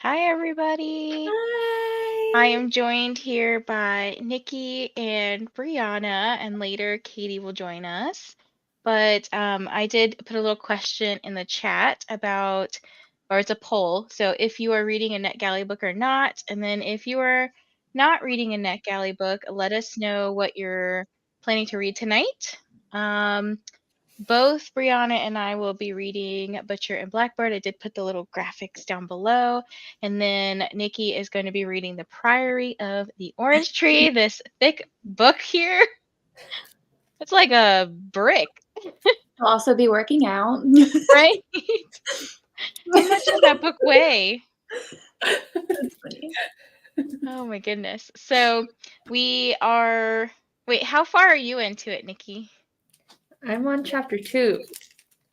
Hi, everybody. I Hi. am joined here by Nikki and Briana, and later Katy will join us. But I did put a little question in the chat about, or it's a poll. So if you are reading a NetGalley book or not, and then if you are not reading a NetGalley book, let us know what you're planning to read tonight. Both Briana and I will be reading Butcher and Blackbird. I did put the little graphics down below. And then Nikki is going to be reading The Priory of the Orange Tree, this thick book here. It's like a brick. I'll also be working out. Right? How much does that book weigh? That's funny. Oh my goodness. So we are, wait, how far are you into it, Nikki? I'm on chapter 2.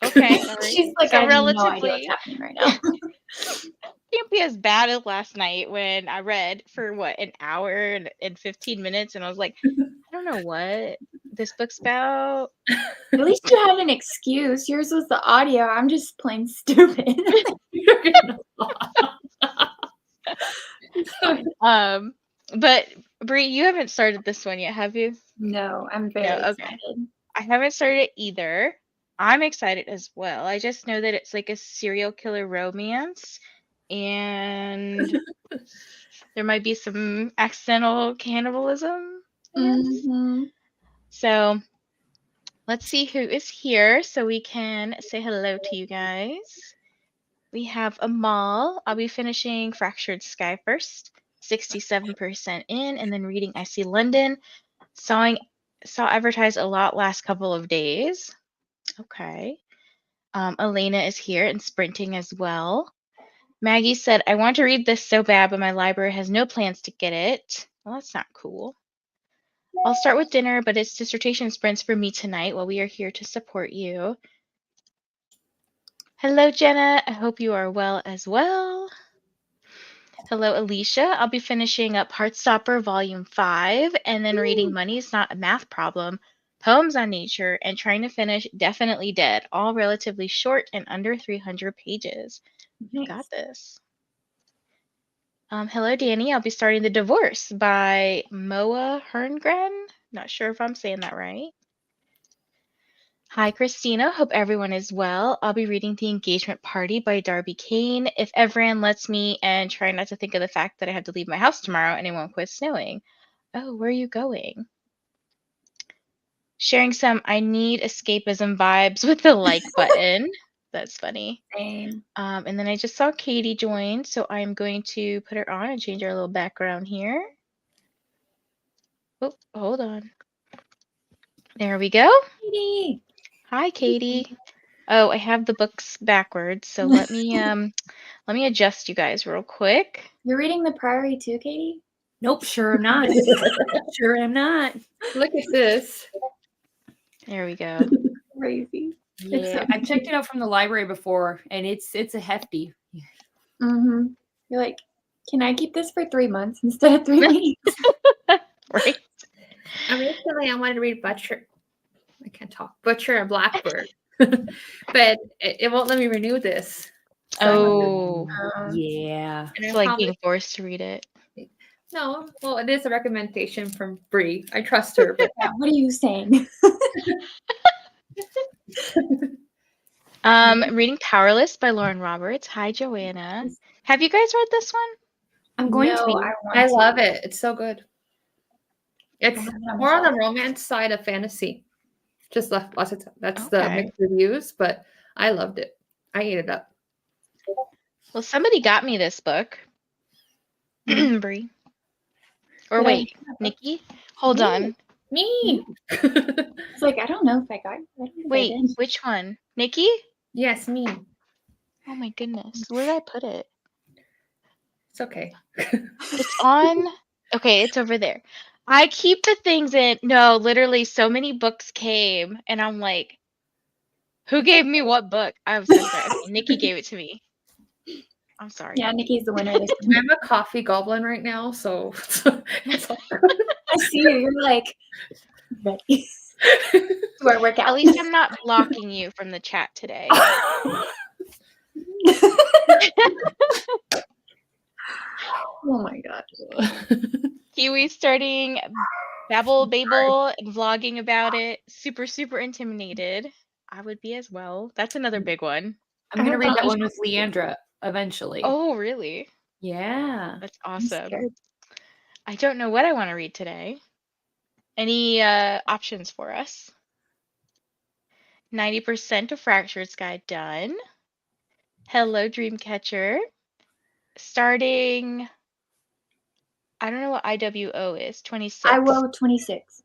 Okay. All right. She's like, So I have no idea relatively, what's happening right now. can't be as bad as last night when I read for an hour and 15 minutes, and I was like, I don't know what this book's about. At least you had an excuse. Yours was the audio. I'm just plain stupid. But Bree, you haven't started this one yet, have you? No, I'm very excited. I haven't started it either. I'm excited as well. I just know that it's like a serial killer romance, and there might be some accidental cannibalism, I guess. Mm-hmm. So let's see who is here so we can say hello to you guys. We have Amal. I'll be finishing Fractured Sky first, 67% in, and then reading I See London. Saw advertised a lot last couple of days. Okay. Elena is here and sprinting as well. Maggie said, I want to read this so bad, but my library has no plans to get it. Well, that's not cool. I'll start with dinner, but it's dissertation sprints for me tonight while we are here to support you. Hello, Jenna. I hope you are well as well. Hello, Alicia. I'll be finishing up Heartstopper Volume 5 and then reading Money's Not a Math Problem, Poems on Nature, and trying to finish Definitely Dead, all relatively short and under 300 pages. Nice. Got this. Hello, Danny. I'll be starting The Divorce by Moa Herngren. Not sure if I'm saying that right. Hi, Christina. Hope everyone is well. I'll be reading The Engagement Party by Darby Kane, if Everand lets me, and try not to think of the fact that I have to leave my house tomorrow and it won't quit snowing. Oh, where are you going? Sharing some I need escapism vibes with the like button. That's funny. Same. And then I just saw Katy join, so I'm going to put her on and change our little background here. Oh, hold on. There we go. Katy. Hi, Katy. Oh, I have the books backwards, so let me adjust you guys real quick. You're reading The Priory too, Katy? Nope, sure I'm not. Sure I'm not. Look at this. There we go. Crazy. Yeah, I checked it out from the library before, and it's a hefty. Mm-hmm. You're like, can I keep this for 3 months instead of 3 weeks? Right. Originally, I wanted to read Butcher. I can't talk. Butcher and Blackbird, but it won't let me renew this. So Yeah. It's like being forced to read it. No, well, it is a recommendation from Bree. I trust her. But Yeah, what are you saying? Reading Powerless by Lauren Roberts. Hi, Joanna. Have you guys read this one? I'm going to be. I love it. It's so good. It's more on the romance side of fantasy. Just left lots of time. That's the mixed reviews, but I loved it. I ate it up. Well, somebody got me this book. Bree. Or wait, Nikki? Hold on. Me. It's like, I don't know if I got it. Wait, which one? Nikki? Yes, me. Oh my goodness. Where did I put it? It's okay. It's on. Okay, it's over there. I keep the things in. No, literally, so many books came, and I'm like, who gave me what book? I was so sorry. Okay, Nikki gave it to me. I'm sorry. Yeah, Nikki's the winner. I'm a coffee goblin right now, so it's all good. I see you. You're like, ready. Do I work out? At least I'm not blocking you from the chat today. Oh my god. Kiwi's starting Babble Babel and vlogging about it. Super, super intimidated. I would be as well. That's another big one. I'm going to read that one with Leandra eventually. Oh, really? Yeah. That's awesome. I don't know what I want to read today. Any options for us? 90% of Fractured Sky done. Hello, Dreamcatcher. Starting, I don't know what IWO is. 26. IWO 26.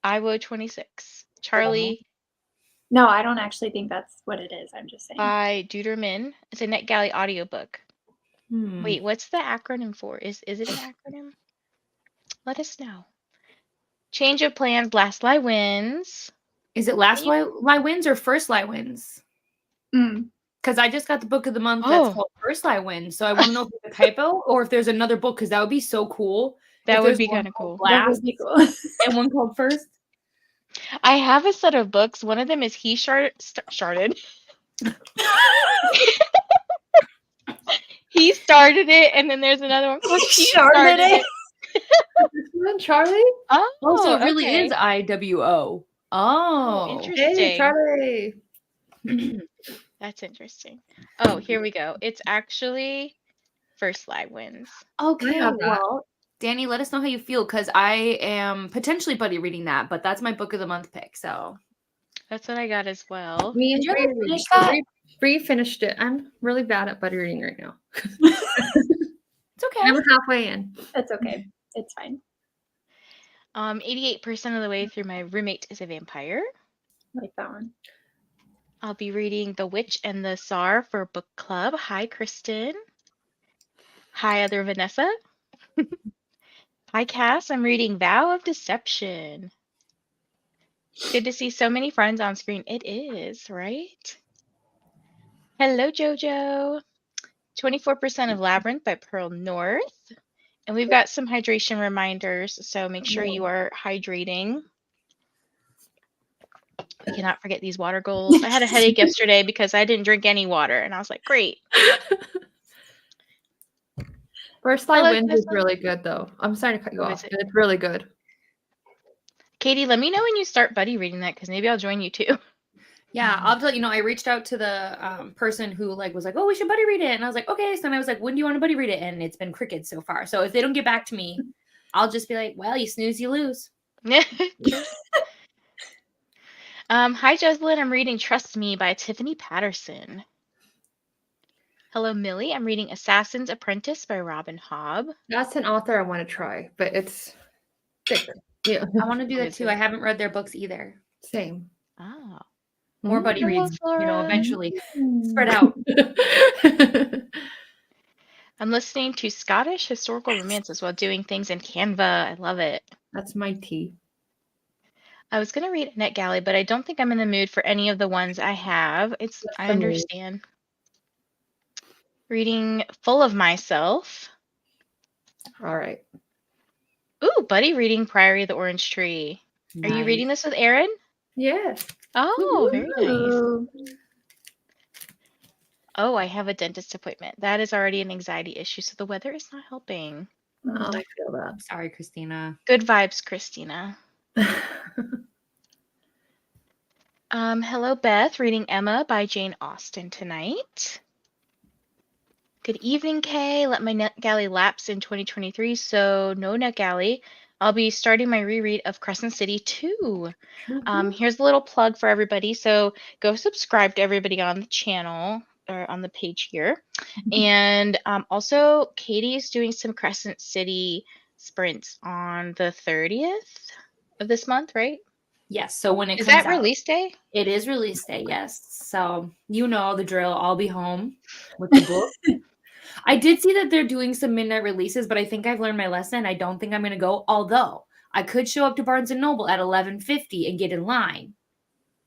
IWO 26. Charlie. No, I don't actually think that's what it is. I'm just saying. By Duderman. It's a NetGalley audiobook. Wait, what's the acronym for? Is it an acronym? Let us know. Change of plans. Last lie wins. Is it last lie wins or first lie wins? Because I just got the book of the month that's called First Lie Wins. So I want to know if it's a typo or if there's another book, because that would be so cool. That would be kind of cool. That would be cool. And one called First. I have a set of books. One of them is He Started. He started it, and then there's another one called He Started It. Charlie? Oh, so it really is IWO. Oh, interesting. Hey, Charlie. That's interesting. Oh, here we go. It's actually First Lie Wins. Okay, well, Danny, let us know how you feel, because I am potentially buddy reading that, but that's my book of the month pick. So that's what I got as well. Did you ever finish that? Bree finished it. I'm really bad at buddy reading right now. It's okay. I'm halfway in. That's okay. It's fine. 88% of the way through My Roommate is a Vampire. I like that one. I'll be reading The Witch and the Tsar for book club. Hi, Kristen. Hi, other Vanessa. Hi, Cass. I'm reading Vow of Deception. Good to see so many friends on screen. It is, right? Hello, Jojo. 24% of Labyrinth by Pearl North. And we've got some hydration reminders, so make sure you are hydrating. We cannot forget these water goals. I had a headache yesterday because I didn't drink any water, and I was like, great. First Lie Wins is really good, though. I'm sorry to cut you off. It's really good. Katie, let me know when you start buddy reading that, because maybe I'll join you too. Yeah, I'll tell you. I reached out to the person who was like, "Oh, we should buddy read it," and I was like, "Okay." So then I was like, "When do you want to buddy read it?" And it's been crickets so far. So if they don't get back to me, I'll just be like, "Well, you snooze, you lose." Hi, Jocelyn. I'm reading Trust Me by Tiffany Patterson. Hello, Millie. I'm reading Assassin's Apprentice by Robin Hobb. That's an author I want to try, but it's thick. Yeah, I want to do that too. I haven't read their books either. Same. Oh. More buddy reads, eventually spread out. I'm listening to Scottish historical romances while doing things in Canva. I love it. That's my tea. I was going to read NetGalley, but I don't think I'm in the mood for any of the ones I have. I understand. Reading Full of Myself. All right. Ooh, buddy reading Priory of the Orange Tree. Nice. Are you reading this with Aaron? Yes. Oh, very nice. Oh, I have a dentist appointment. That is already an anxiety issue, so the weather is not helping. Oh, I feel that. I'm sorry, Christina. Good vibes, Christina. Hello, Beth. Reading Emma by Jane Austen tonight. Good evening, Kay. Let my NetGalley lapse in 2023, so no NetGalley. I'll be starting my reread of Crescent City 2. Here's a little plug for everybody. So go subscribe to everybody on the channel or on the page here. And also, Katy is doing some Crescent City sprints on the 30th of this month, right? Yes. So when it is comes that out, release day? It is release day, yes. So you know the drill. I'll be home with the book. I did see that they're doing some midnight releases, but I think I've learned my lesson. I don't think I'm going to go, although I could show up to Barnes & Noble at 11:50 and get in line.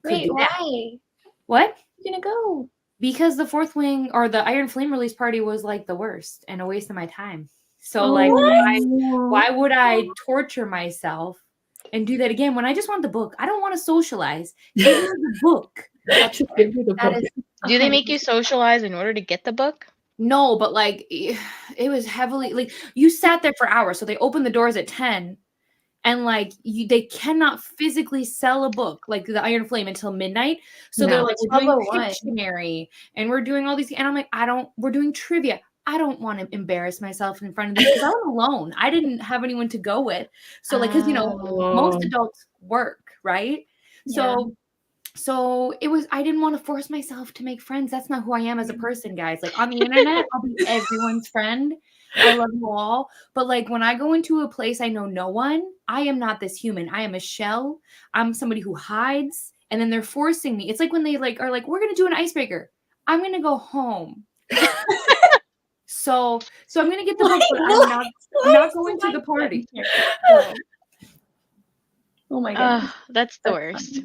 Wait, why? What? You're going to go? Because the Fourth Wing or the Iron Flame release party was like the worst and a waste of my time. So why would I torture myself and do that again when I just want the book? I don't want to socialize. Give me the book. Do they make you socialize in order to get the book? No, but like it was heavily like you sat there for hours. So they opened the doors at 10 and like they cannot physically sell a book like the Iron Flame until midnight. So they're like, we're doing Pictionary and we're doing all these. And I'm like, we're doing trivia. I don't want to embarrass myself in front of this because I'm alone. I didn't have anyone to go with. So like, because most adults work, right? Yeah. So it was, I didn't want to force myself to make friends. That's not who I am as a person, guys. Like on the internet, I'll be everyone's friend. I love you all. But like when I go into a place I know no one, I am not this human. I am a shell. I'm somebody who hides. And then they're forcing me. It's like when they like are like, we're going to do an icebreaker. I'm going to go home. So I'm going to get the book, but I'm not going to the party. Oh my god. That's the worst.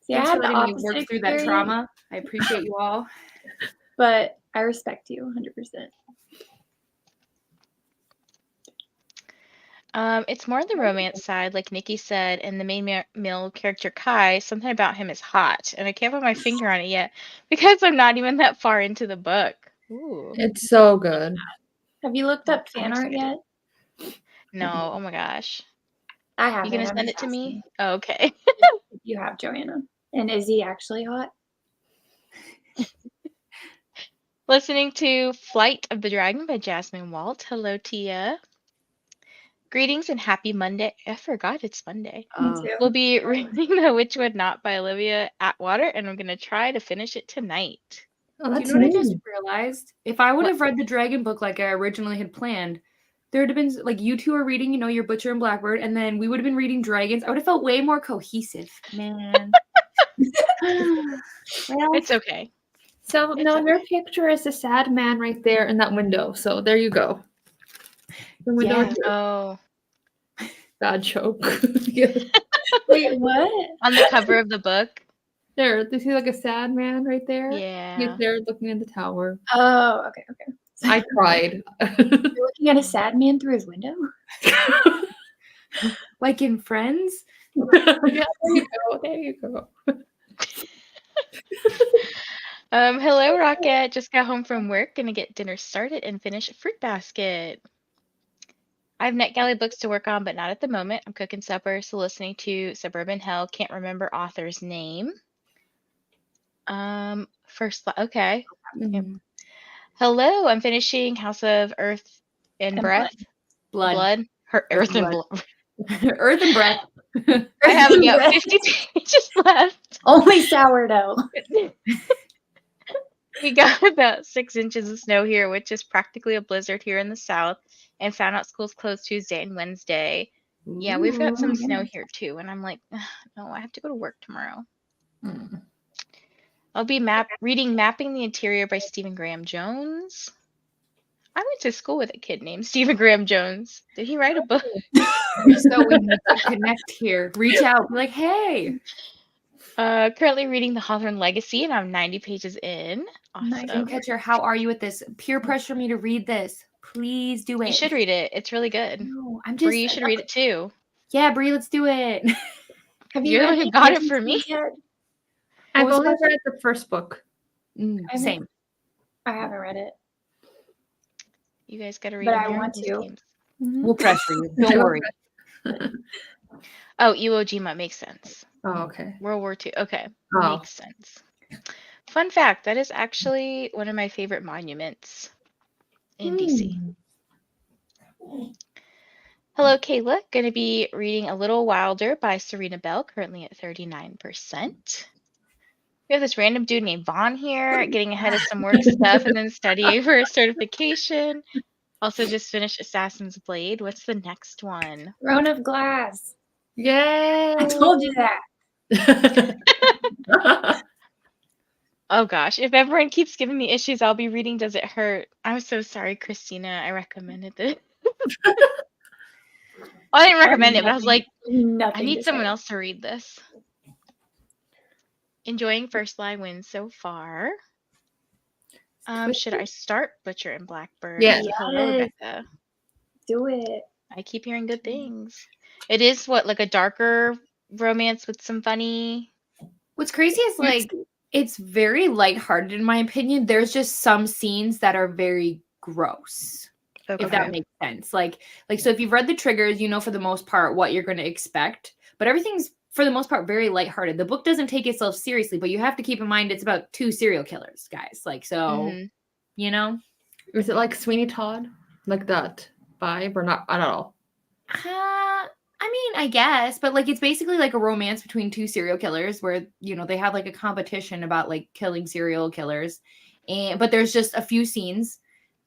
See, Thanks for letting me work through that trauma. I appreciate you all. But I respect you 100%. It's more on the romance side, like Nikki said, and the main male character Kai, something about him is hot, and I can't put my finger on it yet because I'm not even that far into the book. Ooh. It's so good. Have you looked up fan art yet? No. Oh my gosh. I have. You gonna send it to me? Oh, okay. You have, Joanna. And is he actually hot? Listening to Flight of the Dragon by Jasmine Walt. Hello, Tia. Greetings and happy Monday. I forgot it's Monday. We'll be reading The Witch Would Not by Olivia Atwater, and I'm going to try to finish it tonight. Oh, that's you know what I just realized? If I would have read the dragon book like I originally had planned, there would have been, like, you two are reading, your Butcher and Blackbird, and then we would have been reading dragons. I would have felt way more cohesive, man. Well, it's okay. So, your picture is a sad man right there in that window. So, there you go. The window Oh. Bad joke. Wait, what? On the cover of the book? There, do you see like a sad man right there? Yeah. He's there looking at the tower. Oh, okay. I cried. You're looking at a sad man through his window? Like in Friends? Yeah, there you go. Hello, Rocket. Just got home from work. Gonna get dinner started and finish a fruit basket. I have NetGalley books to work on, but not at the moment. I'm cooking supper, so listening to Suburban Hell. Can't remember author's name. Okay. Yep. Hello, I'm finishing House of Earth and Breath. Blood. Earth and Blood. Earth and Breath. I have about 50 pages left. Only sourdough. We got about 6 inches of snow here, which is practically a blizzard here in the south, and found out schools closed Tuesday and Wednesday. Ooh, yeah, we've got some snow here too, and I'm like, no, I have to go to work tomorrow. I'll be reading Mapping the Interior by Stephen Graham Jones. I went to school with a kid named Stephen Graham Jones. Did he write a book? So we need to connect here. Reach out. Be like, hey. Currently reading The Hawthorne Legacy, and I'm 90 pages in. Awesome. Catcher, how are you with this? Peer pressure me to read this. Please do it. You should read it. It's really good. No, Bree, you should read it too. Yeah, Bree, let's do it. Have you really got it for me? I've only read the first book. Same. I haven't read it. You guys got to read it. But I want to. We'll pressure you. Don't worry. Oh, Iwo Jima makes sense. Oh, okay. World War II. Okay. Makes sense. Fun fact, that is actually one of my favorite monuments in DC. Hello, Kayla. Going to be reading A Little Wilder by Serena Bell, currently at 39%. We have this random dude named Vaughn here, getting ahead of some work stuff and then studying for a certification. Also just finished Assassin's Blade. What's the next one? Throne of Glass. Yay! I told you that. Oh gosh, if everyone keeps giving me issues, I'll be reading Does It Hurt? I'm so sorry, Christina. I recommended it. I didn't recommend it, but I was like, I need someone else to read this. Enjoying First Lie Wins so far. Should I start Butcher and Blackbird? Yeah. Hello, Rebecca. Do it. I keep hearing good things. It is like a darker romance with some funny. What's crazy is like It's very lighthearted in my opinion. There's just some scenes that are very gross. Okay. If that makes sense. Like so if you've read the triggers, you know for the most part what you're going to expect, but everything's for the most part very lighthearted. The book doesn't take itself seriously, but you have to keep in mind it's about 2 serial killers, guys. Like so, you know. Is it like Sweeney Todd? Like that vibe or not at all? I mean, I guess, but like it's basically like a romance between 2 serial killers where, you know, they have like a competition about like killing serial killers. But there's just a few scenes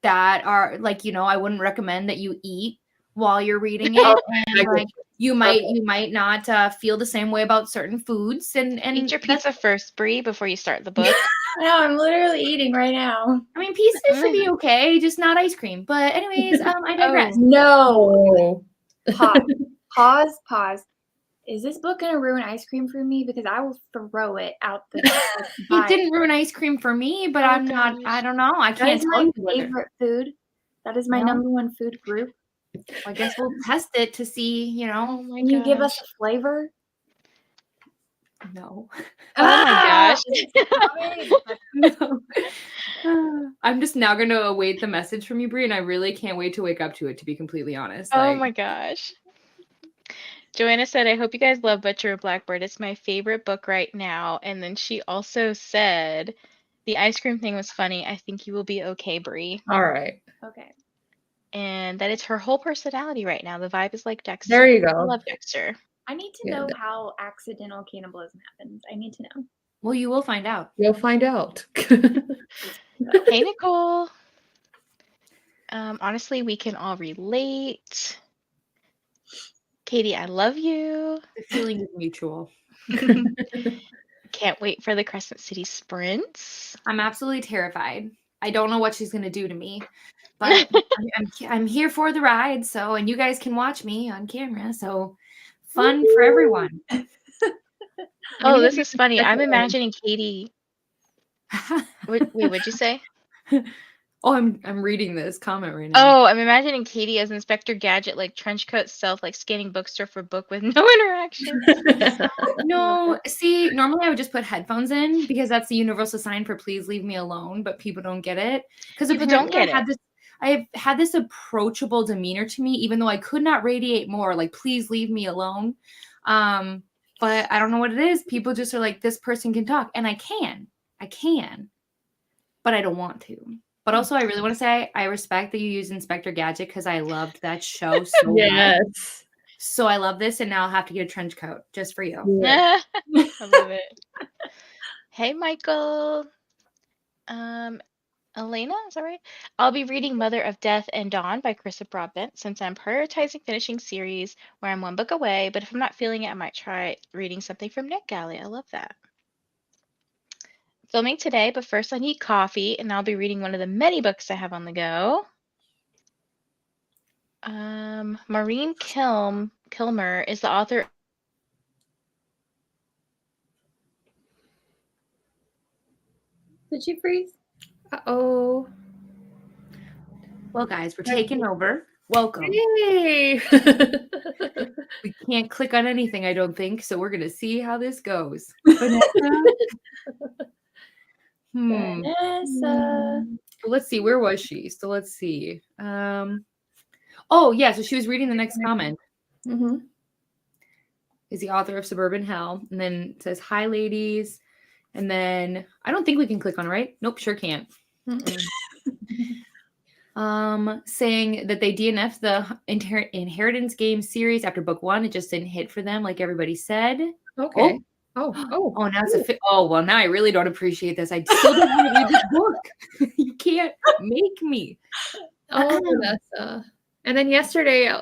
that are like, you know, I wouldn't recommend that you eat while you're reading it. And like you might not feel the same way about certain foods and eat your pizza first, Bree, before you start the book. No, I'm literally eating right now. I mean, pizza should be okay, just not ice cream. But anyways, I digress. No. Pause. Is this book gonna ruin ice cream for me? Because I will throw it out the door. It didn't ruin ice cream for me, but I don't know. I can't tell you. That is my favorite food. That is my number one food group. I guess we'll test it to see, you know. Can you give us a flavor? No. Oh my gosh. No. I'm just now going to await the message from you, Bree, and I really can't wait to wake up to it, to be completely honest. Oh my gosh. Joanna said, I hope you guys love Butcher of Blackbird. It's my favorite book right now. And then she also said, the ice cream thing was funny. I think you will be okay, Bree. All right. Okay. And that it's her whole personality right now. The vibe is like Dexter. There you go. I love Dexter. I need to know how accidental cannibalism happens. I need to know. Well, you will find out. You'll find out. Hey, Nicole. Honestly, we can all relate. Katy, I love you. The feeling is mutual. Can't wait for the Crescent City sprints. I'm absolutely terrified. I don't know what she's going to do to me, but I'm here for the ride. So, and you guys can watch me on camera. So fun for everyone. Oh, this is funny. I'm imagining Katy. Wait, what'd you say? Oh, I'm reading this comment right now. Oh, I'm imagining Katy as Inspector Gadget, like trench coat stealth, like scanning bookstore for book with no interaction. No, see, normally I would just put headphones in because that's the universal sign for please leave me alone, but people don't get it. Because people don't get it. I've had this approachable demeanor to me, even though I could not radiate more, like please leave me alone. But I don't know what it is. People just are like, this person can talk, and I can, but I don't want to. But also, I really want to say I respect that you use Inspector Gadget because I loved that show so much. So I love this, and now I'll have to get a trench coat just for you. Yeah. I love it. Hey, Michael. Elena, is that right? I'll be reading Mother of Death and Dawn by Carissa Broadbent since I'm prioritizing finishing series where I'm one book away, but if I'm not feeling it, I might try reading something from NetGalley. I love that. Filming today, but first I need coffee, and I'll be reading one of the many books I have on the go. Maureen Kilmer is the author. Did she freeze? Uh-oh. Well, guys, we're taking over. Welcome. Hey. We can't click on anything, I don't think, so we're going to see how this goes. Vanessa. Let's see, where was she? So let's see. Oh, yeah, so she was reading the next comment. Mm-hmm. Is the author of Suburban Hell. And then it says, hi, ladies. And then I don't think we can click on it, right? Nope, sure can't. Saying that they DNF'd the Inheritance Game series after book 1. It just didn't hit for them, like everybody said. Okay. Oh, now it's well, now I really don't appreciate this. I still don't want to read this book. You can't make me. Oh, Vanessa. And then yesterday,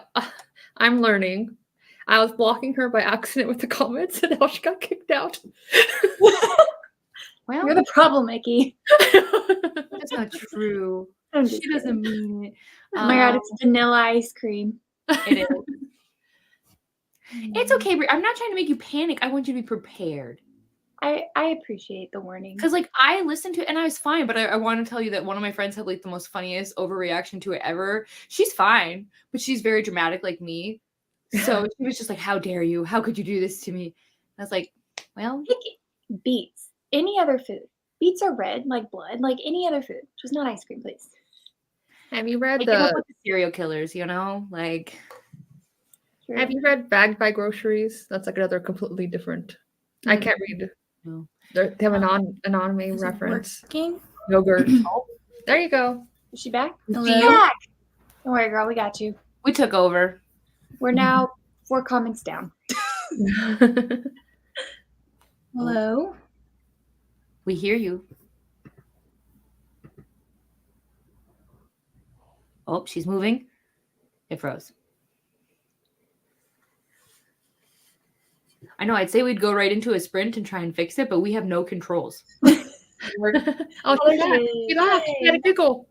I'm learning. I was blocking her by accident with the comments, and now she got kicked out. Well, you're the problem, Nikki. That's not true. She doesn't mean it. Oh my God, it's vanilla ice cream. It is. It's okay, Brie. I'm not trying to make you panic. I want you to be prepared. I appreciate the warning. Because, like, I listened to it and I was fine, but I want to tell you that one of my friends had, like, the most funniest overreaction to it ever. She's fine, but she's very dramatic like me. So she was just like, how dare you? How could you do this to me? I was like, well. Beats. any other food. Beets are red, like blood, like any other food. Just not ice cream, please. Have you read Like, the serial killers, you know? Like, have you read Bagged by Groceries? That's like another completely different. I can't read. No. They have an anatomy reference. Working? Yogurt. Oh, there you go. Is she back? Hello? Back. Don't worry, girl. We got you. We took over. We're now 4 comments down. Hello? We hear you. Oh, she's moving. It froze. I know, I'd say we'd go right into a sprint and try and fix it, but we have no controls. Oh, she laughed. She had a giggle.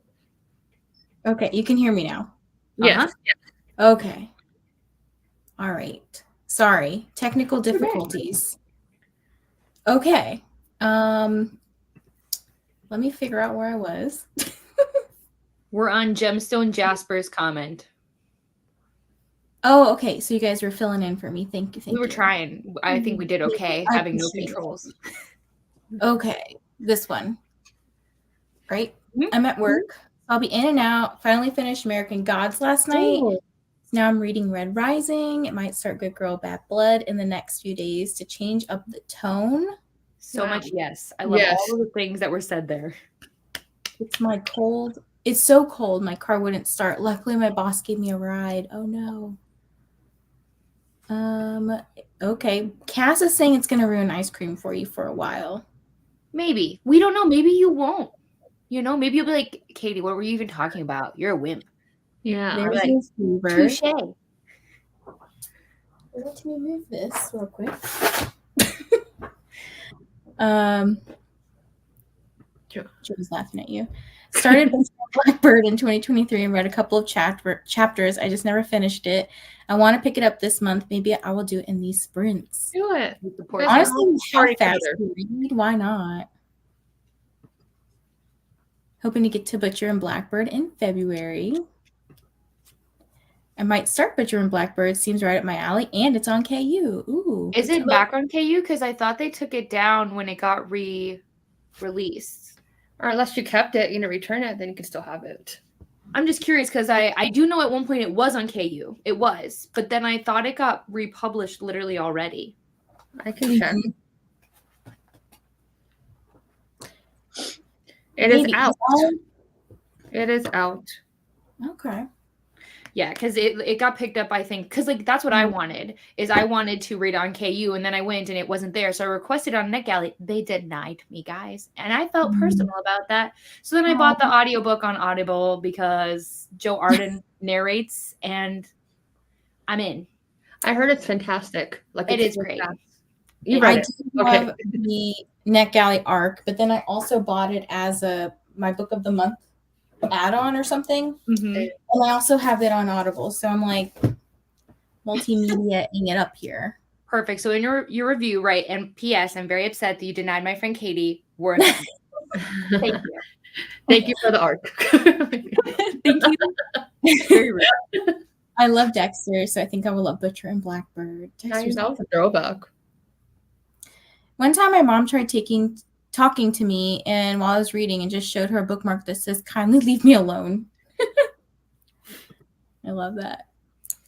Okay, you can hear me now. Yes. Okay. All right. Sorry, technical difficulties. Okay. Let me figure out where I was. We're on Gemstone Jasper's comment. Oh, okay. So you guys were filling in for me. Thank you. We were trying. I think we did okay, having no controls. Okay, this one. Right? I'm at work. I'll be in and out. Finally finished American Gods last night. Oh. Now I'm reading Red Rising. It might start Good Girl, Bad Blood in the next few days to change up the tone. So much yes. I love all of the things that were said there. It's my cold. It's so cold. My car wouldn't start. Luckily, my boss gave me a ride. Oh no. Okay. Cass is saying it's gonna ruin ice cream for you for a while. Maybe. We don't know. Maybe you won't. You know, maybe you'll be like, Katy, what were you even talking about? You're a wimp. Yeah. There's like, his fever. Touche. Let me move this real quick. Joe's laughing at you. Started Blackbird in 2023 and read a couple of chapters. I just never finished it. I want to pick it up this month. Maybe I will do it in these sprints. Do it. Honestly, how fast to read? Why not? Hoping to get to Butcher and Blackbird in February. I might start Butcher and Blackbird. Seems right up my alley, and it's on KU. Ooh. Is it back on KU? Because I thought they took it down when it got released. Or unless you kept it, return it, then you can still have it. I'm just curious because I do know at one point it was on KU. It was. But then I thought it got republished literally already. I can check. It is out. It is out. Okay. Yeah, because it got picked up, I think, because like that's what I wanted, is I wanted to read on KU, and then I went and it wasn't there. So I requested on NetGalley. They denied me, guys. And I felt personal about that. So then I bought the audiobook on Audible because Joe Arden narrates, and I'm in. I heard it's fantastic. Like it is great. You read it. I love the NetGalley arc, but then I also bought it as my book of the month add-on or something. Mm-hmm. And I also have it on Audible, so I'm like multimedia-ing it up here. Perfect. So in your review, right? And P.S. I'm very upset that you denied my friend Katy. We're in. Thank you. Thank you for the arc. Thank you. Very rude. I love Dexter, so I think I will love Butcher and Blackbird. That was a throwback. One time my mom tried talking to me, and while I was reading, and just showed her a bookmark that says, "Kindly leave me alone." I love that.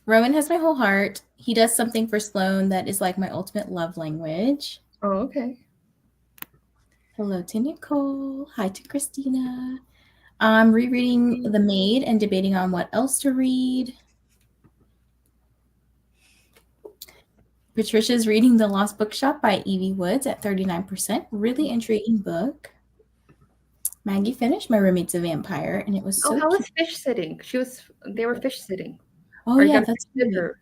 Rowan has my whole heart. He does something for Sloan that is like my ultimate love language. Oh, okay. Hello to Nicole. Hi to Christina. I'm rereading The Maid and debating on what else to read. Patricia's reading The Lost Bookshop by Evie Woods at 39%. Really intriguing book. Maggie finished My Roommate's a Vampire, and it was so how cute. was fish sitting? They were fish sitting. Oh, yeah, that's good.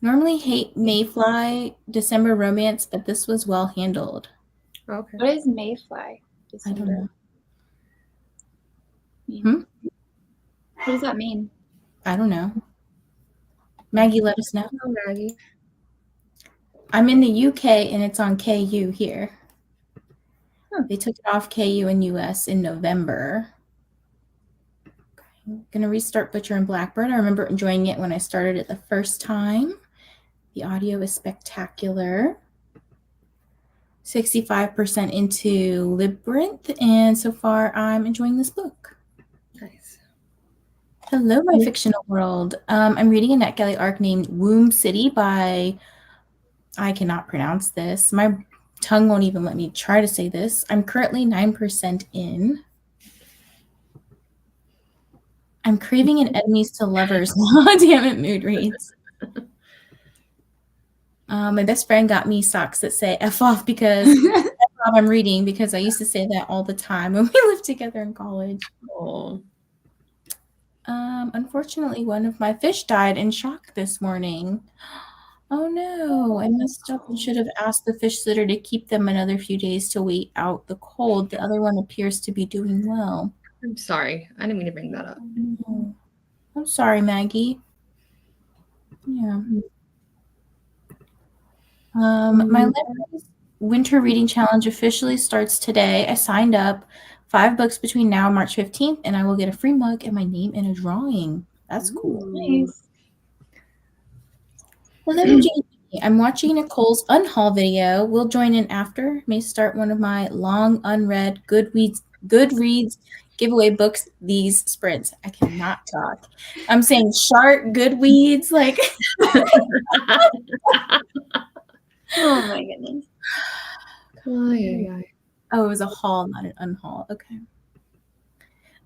Normally hate Mayfly December romance, but this was well handled. Okay. What is Mayfly? I don't know. What does that mean? I don't know. Maggie, let us know. Oh, Maggie. I'm in the UK, and it's on KU here. They took it off KU and US in November. I'm going to restart Butcher and Blackbird. I remember enjoying it when I started it the first time. The audio is spectacular. 65% into Labyrinth, and so far I'm enjoying this book. Nice. Hello, my fictional world. I'm reading a NetGalley arc named Womb City by, I cannot pronounce this. My tongue won't even let me try to say this. I'm currently 9% in. I'm craving an enemies to lovers. Damn it, mood reads. My best friend got me socks that say F off because I'm reading, because I used to say that all the time when we lived together in college. Oh. Unfortunately, one of my fish died in shock this morning. Oh no, I messed up and should have asked the fish sitter to keep them another few days to wait out the cold. The other one appears to be doing well. I'm sorry. I didn't mean to bring that up. Oh, I'm sorry, Maggie. Yeah. My winter reading challenge officially starts today. I signed up 5 books between now and March 15th, and I will get a free mug and my name in a drawing. That's cool. Nice. Hello, Jamie. I'm watching Nicole's unhaul video. We'll join in after. May start one of my long unread Goodreads giveaway books these sprints. I cannot talk. I'm saying shark Goodweeds, like. Oh my goodness. Oh, it was a haul, not an unhaul. Okay.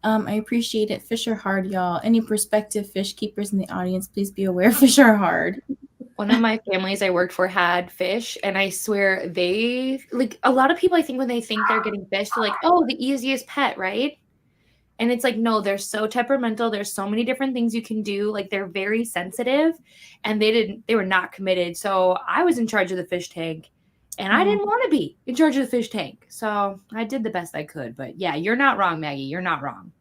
I appreciate it. Fish are hard, y'all. Any prospective fish keepers in the audience, please be aware fish are hard. One of my families I worked for had fish, and I swear they, like, a lot of people, I think when they think they're getting fish, they're like, oh, the easiest pet, right? And it's like, no, they're so temperamental. There's so many different things you can do. Like, they're very sensitive, and they were not committed. So I was in charge of the fish tank, and I didn't want to be in charge of the fish tank. So I did the best I could. But yeah, you're not wrong, Maggie. You're not wrong.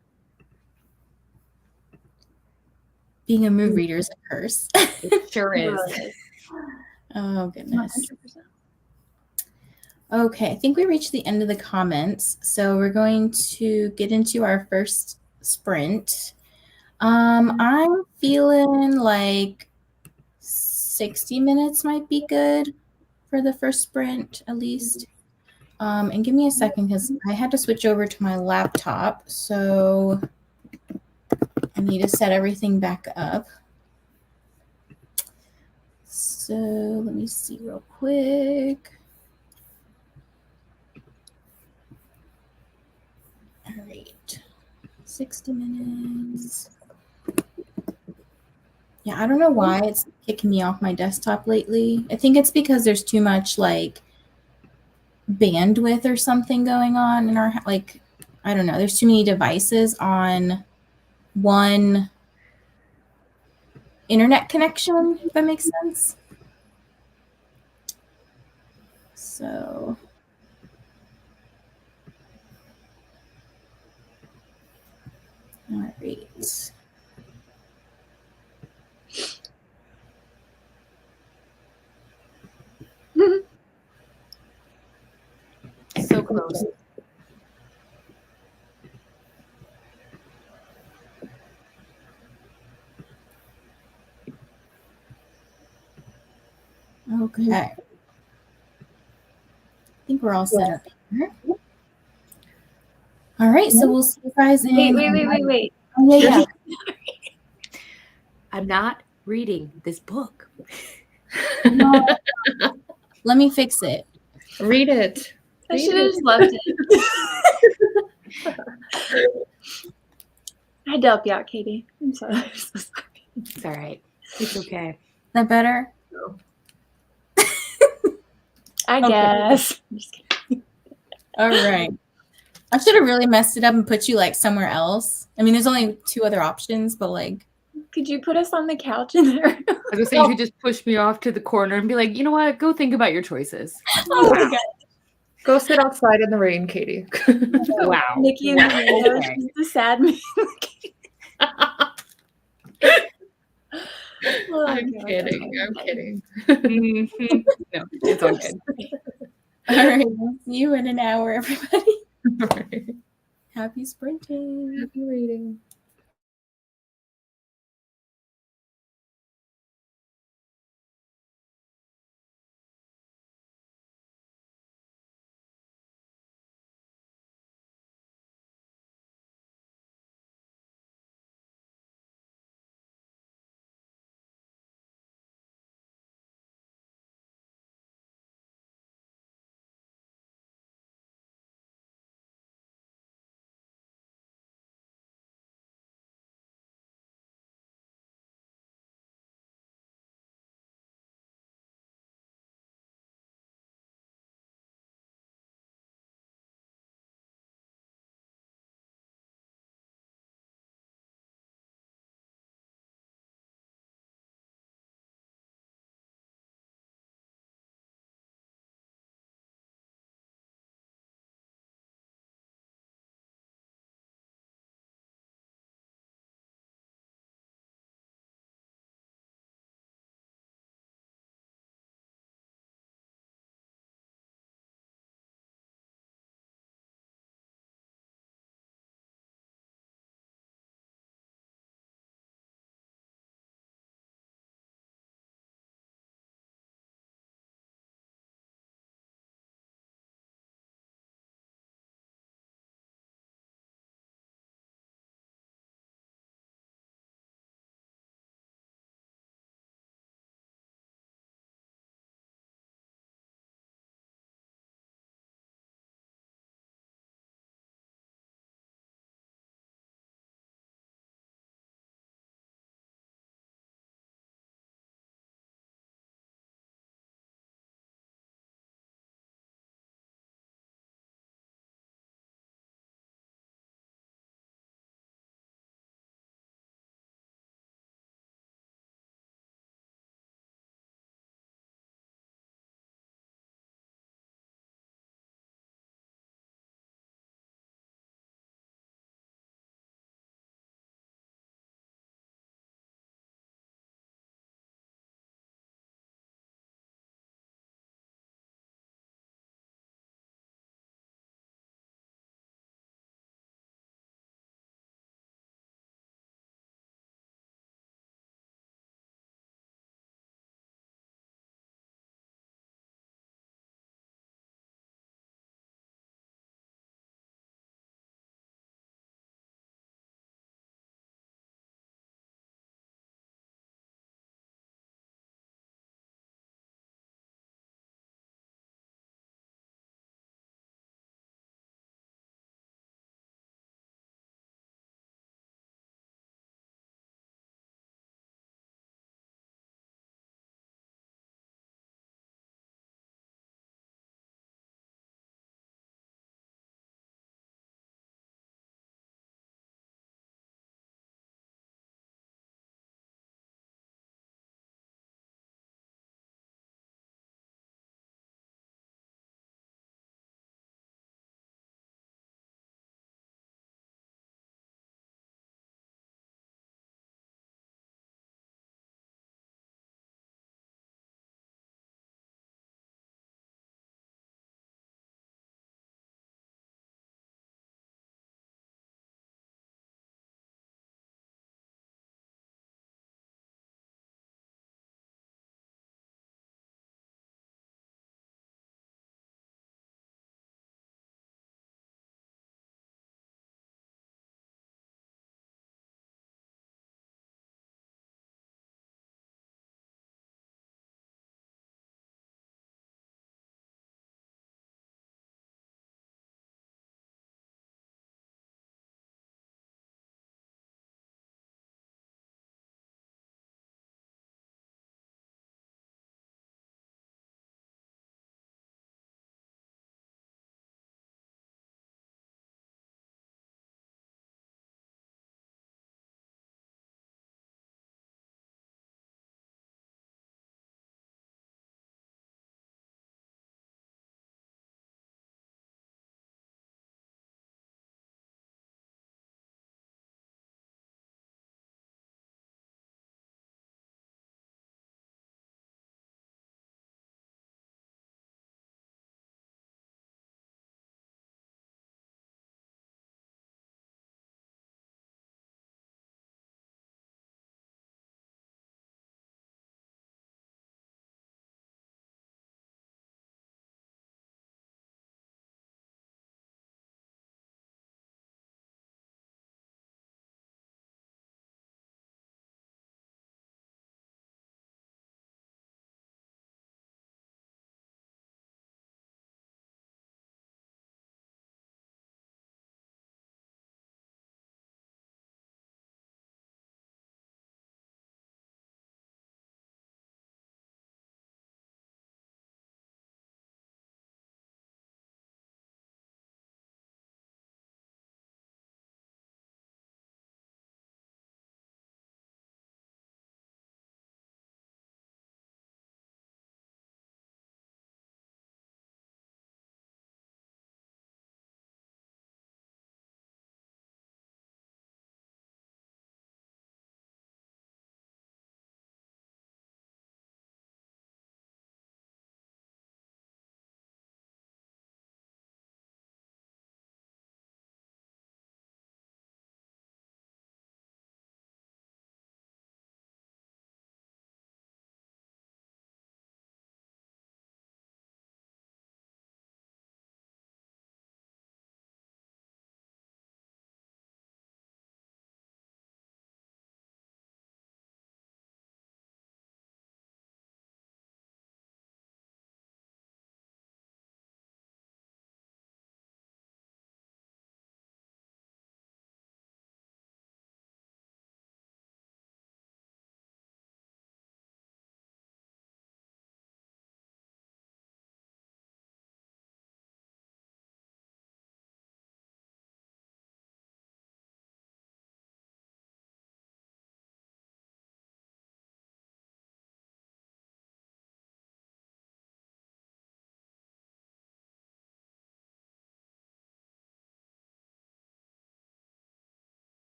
Being a mood reader is a curse. It sure is. Oh, goodness. 100%. Okay, I think we reached the end of the comments. So we're going to get into our first sprint. I'm feeling like 60 minutes might be good for the first sprint, at least. And give me a second because I had to switch over to my laptop. So I need to set everything back up. So let me see real quick. All right, 60 minutes. Yeah, I don't know why it's kicking me off my desktop lately. I think it's because there's too much like bandwidth or something going on in our, like, I don't know. There's too many devices on one internet connection, if that makes sense. So all right. So close. Okay. I think we're all set up here. All right, so we'll see you guys in. Wait. Oh, yeah. I'm not reading this book. No. Let me fix it. Read it. I should have just loved it. I had to help you out, Katie. I'm sorry. It's all right. It's okay. Is that better? No. I guess. I'm just kidding. All right. I should have really messed it up and put you like somewhere else. I mean, there's only 2 other options, but like. Could you put us on the couch in there? I was gonna say you could just push me off to the corner and be like, you know what? Go think about your choices. Oh my god. Go sit outside in the rain, Katie. Wow. Nikki in the window. Okay. She's the sad man. Oh, I'm God. kidding. I'm kidding. No, it's all good. All right. We'll see you in an hour, everybody. All right. Happy sprinting. Happy reading.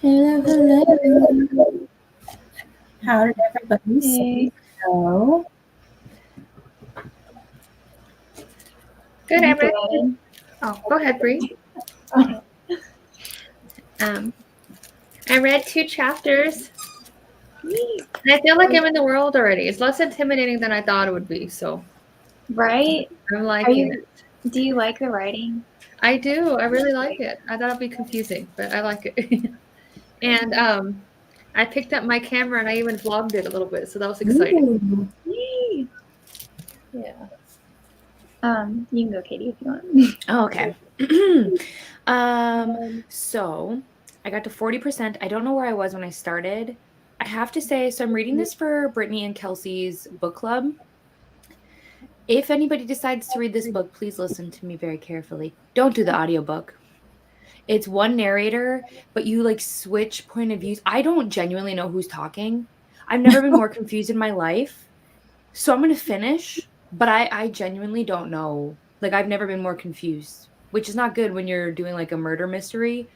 Hello, hello. How did everybody go? Good, I read. Oh, go ahead, Bree. I read 2 chapters. And I feel like I'm in the world already. It's less intimidating than I thought it would be. So, right? I'm liking it. Do you like the writing? I do. I really like it. I thought it'd be confusing, but I like it. And I picked up my camera and I even vlogged it a little bit, so that was exciting. Yay. Yeah. You can go, Katy, if you want. Oh, okay. So I got to 40%. I don't know where I was when I started. I have to say, so I'm reading this for Brittany and Kelsey's book club. If anybody decides to read this book, please listen to me very carefully. Don't do the audiobook. It's one narrator, but you like switch point of views. I don't genuinely know who's talking. I've never been more confused in my life. So I'm going to finish, but I genuinely don't know. Like, I've never been more confused, which is not good when you're doing like a murder mystery.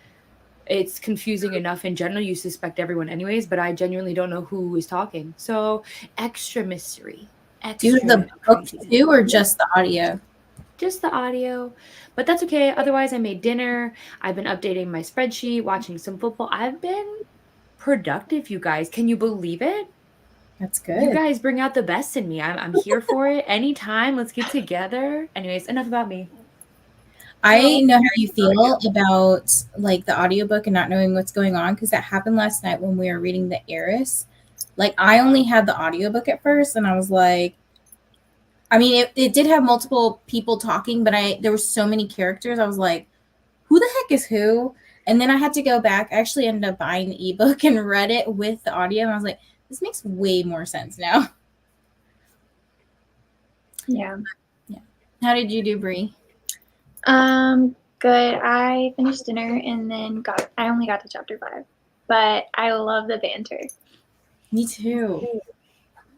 It's confusing enough in general. You suspect everyone anyways, but I genuinely don't know who is talking. So extra mystery. Do the book too, or just the audio? Just the audio, but that's okay. Otherwise, I made dinner. I've been updating my spreadsheet, watching some football. I've been productive, you guys. Can you believe it? That's good. You guys bring out the best in me. I'm here for it. Anytime. Let's get together. Anyways, enough about me. I know how you feel about like the audiobook and not knowing what's going on, because that happened last night when we were reading The Heiress. Like, I only had the audiobook at first, and I was like, I mean, it did have multiple people talking, but there were so many characters. I was like, who the heck is who? And then I had to go back. I actually ended up buying the ebook and read it with the audio. And I was like, this makes way more sense now. Yeah. How did you do, Bree? Good. I finished dinner and then I only got to chapter 5, but I love the banter. Me too.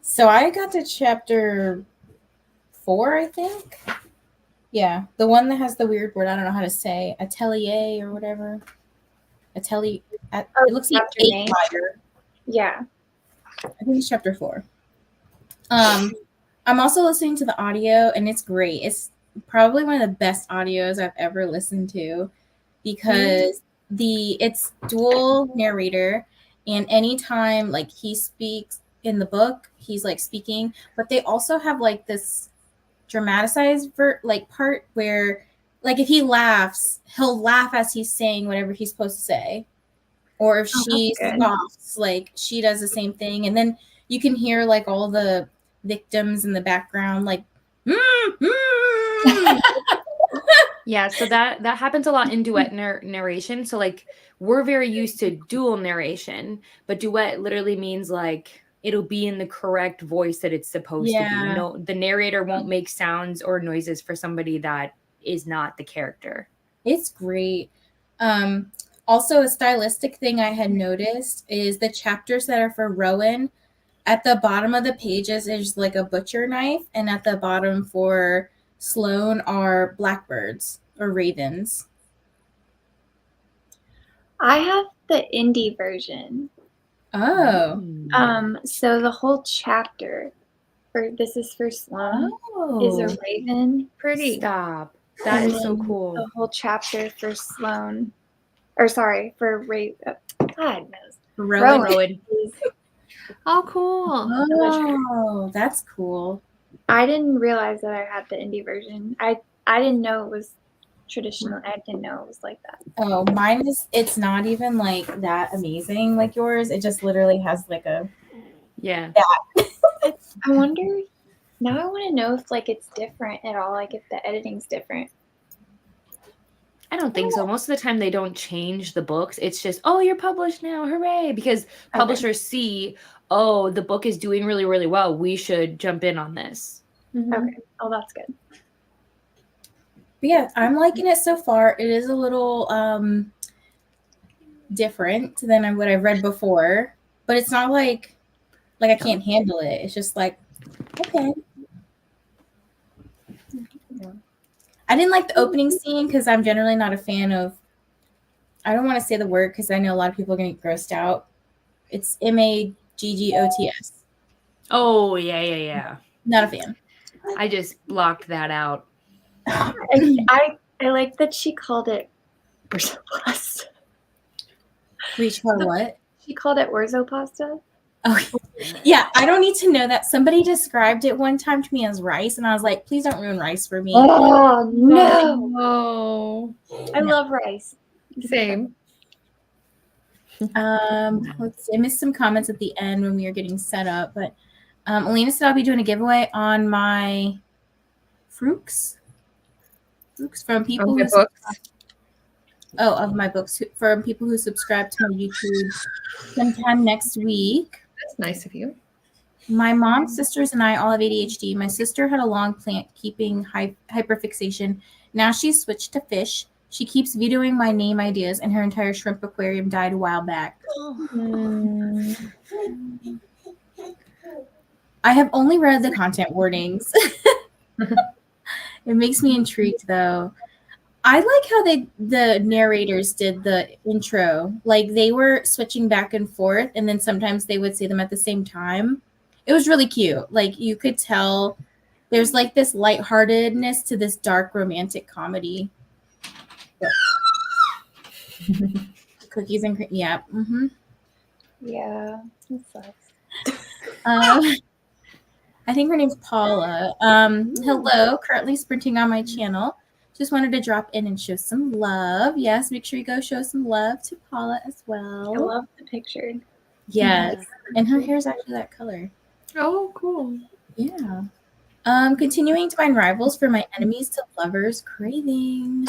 So I got to chapter 4, I think. Yeah, the one that has the weird word I don't know how to say, atelier or whatever. It looks like a lighter. Yeah. I think it's chapter 4. I'm also listening to the audio, and it's great. It's probably one of the best audios I've ever listened to, because it's dual narrator, and anytime like he speaks in the book, he's like speaking, but they also have like this dramatized part where, like, if he laughs, he'll laugh as he's saying whatever he's supposed to say, or if she scoffs, like, she does the same thing, and then you can hear like all the victims in the background, like, Yeah, so that happens a lot in duet narration. So like, we're very used to dual narration, but duet literally means like it'll be in the correct voice that it's supposed to be. No, the narrator won't make sounds or noises for somebody that is not the character. It's great. Also, a stylistic thing I had noticed is the chapters that are for Rowan, at the bottom of the pages is like a butcher knife, and at the bottom for Sloane are blackbirds or ravens. I have the indie version. Oh. So the whole chapter this is for Sloane is a raven. Pretty. Stop. That is so cool. The whole chapter for Sloane, or sorry, for Raven. God knows. Rowan. Oh, cool. Oh, that's cool. I didn't realize that I had the indie version. I didn't know it was traditional. I didn't know it was like that. Oh, mine it's not even like that amazing like yours. It just literally has like a I wonder, now I want to know if like it's different at all, like if the editing's different. I don't think so. Most of the time they don't change the books. It's just, oh, you're published now, hooray, because publishers see, oh, the book is doing really, really well, we should jump in on this. Okay. Oh, that's good. But yeah, I'm liking it so far. It is a little different than what I've read before, but it's not like I can't handle it. It's just like, okay. I didn't like the opening scene because I'm generally not a fan of I don't want to say the word because I know a lot of people are going to get grossed out. It's Maggots. Oh, yeah. Not a fan. I just blocked that out. I like that she called it orzo pasta. Reach for what? She called it orzo pasta. Oh, yeah. I don't need to know that. Somebody described it one time to me as rice, and I was like, please don't ruin rice for me. Oh, no. Oh, I love rice. same. Let's see. I missed some comments at the end when we were getting set up, but Elena said I'll be doing a giveaway on my Fruits from people who of my books from people who subscribe to my YouTube sometime next week. That's nice of you. My mom, sisters, and I all have ADHD. My sister had a long plant keeping hyperfixation. Now she's switched to fish. She keeps vetoing my name ideas, and her entire shrimp aquarium died a while back. I have only read the content warnings. It makes me intrigued, though. I like how the narrators did the intro. Like, they were switching back and forth, and then sometimes they would say them at the same time. It was really cute. Like, you could tell there's like this lightheartedness to this dark romantic comedy. Cookies and cream. Yeah. Mm-hmm. Yeah, it sucks. I think her name's Paula. Hello, currently sprinting on my channel. Just wanted to drop in and show some love. Yes, make sure you go show some love to Paula as well. I love the picture. Yes, and her hair is actually that color. Oh, cool. Yeah. Continuing to find rivals for my enemies to lovers craving.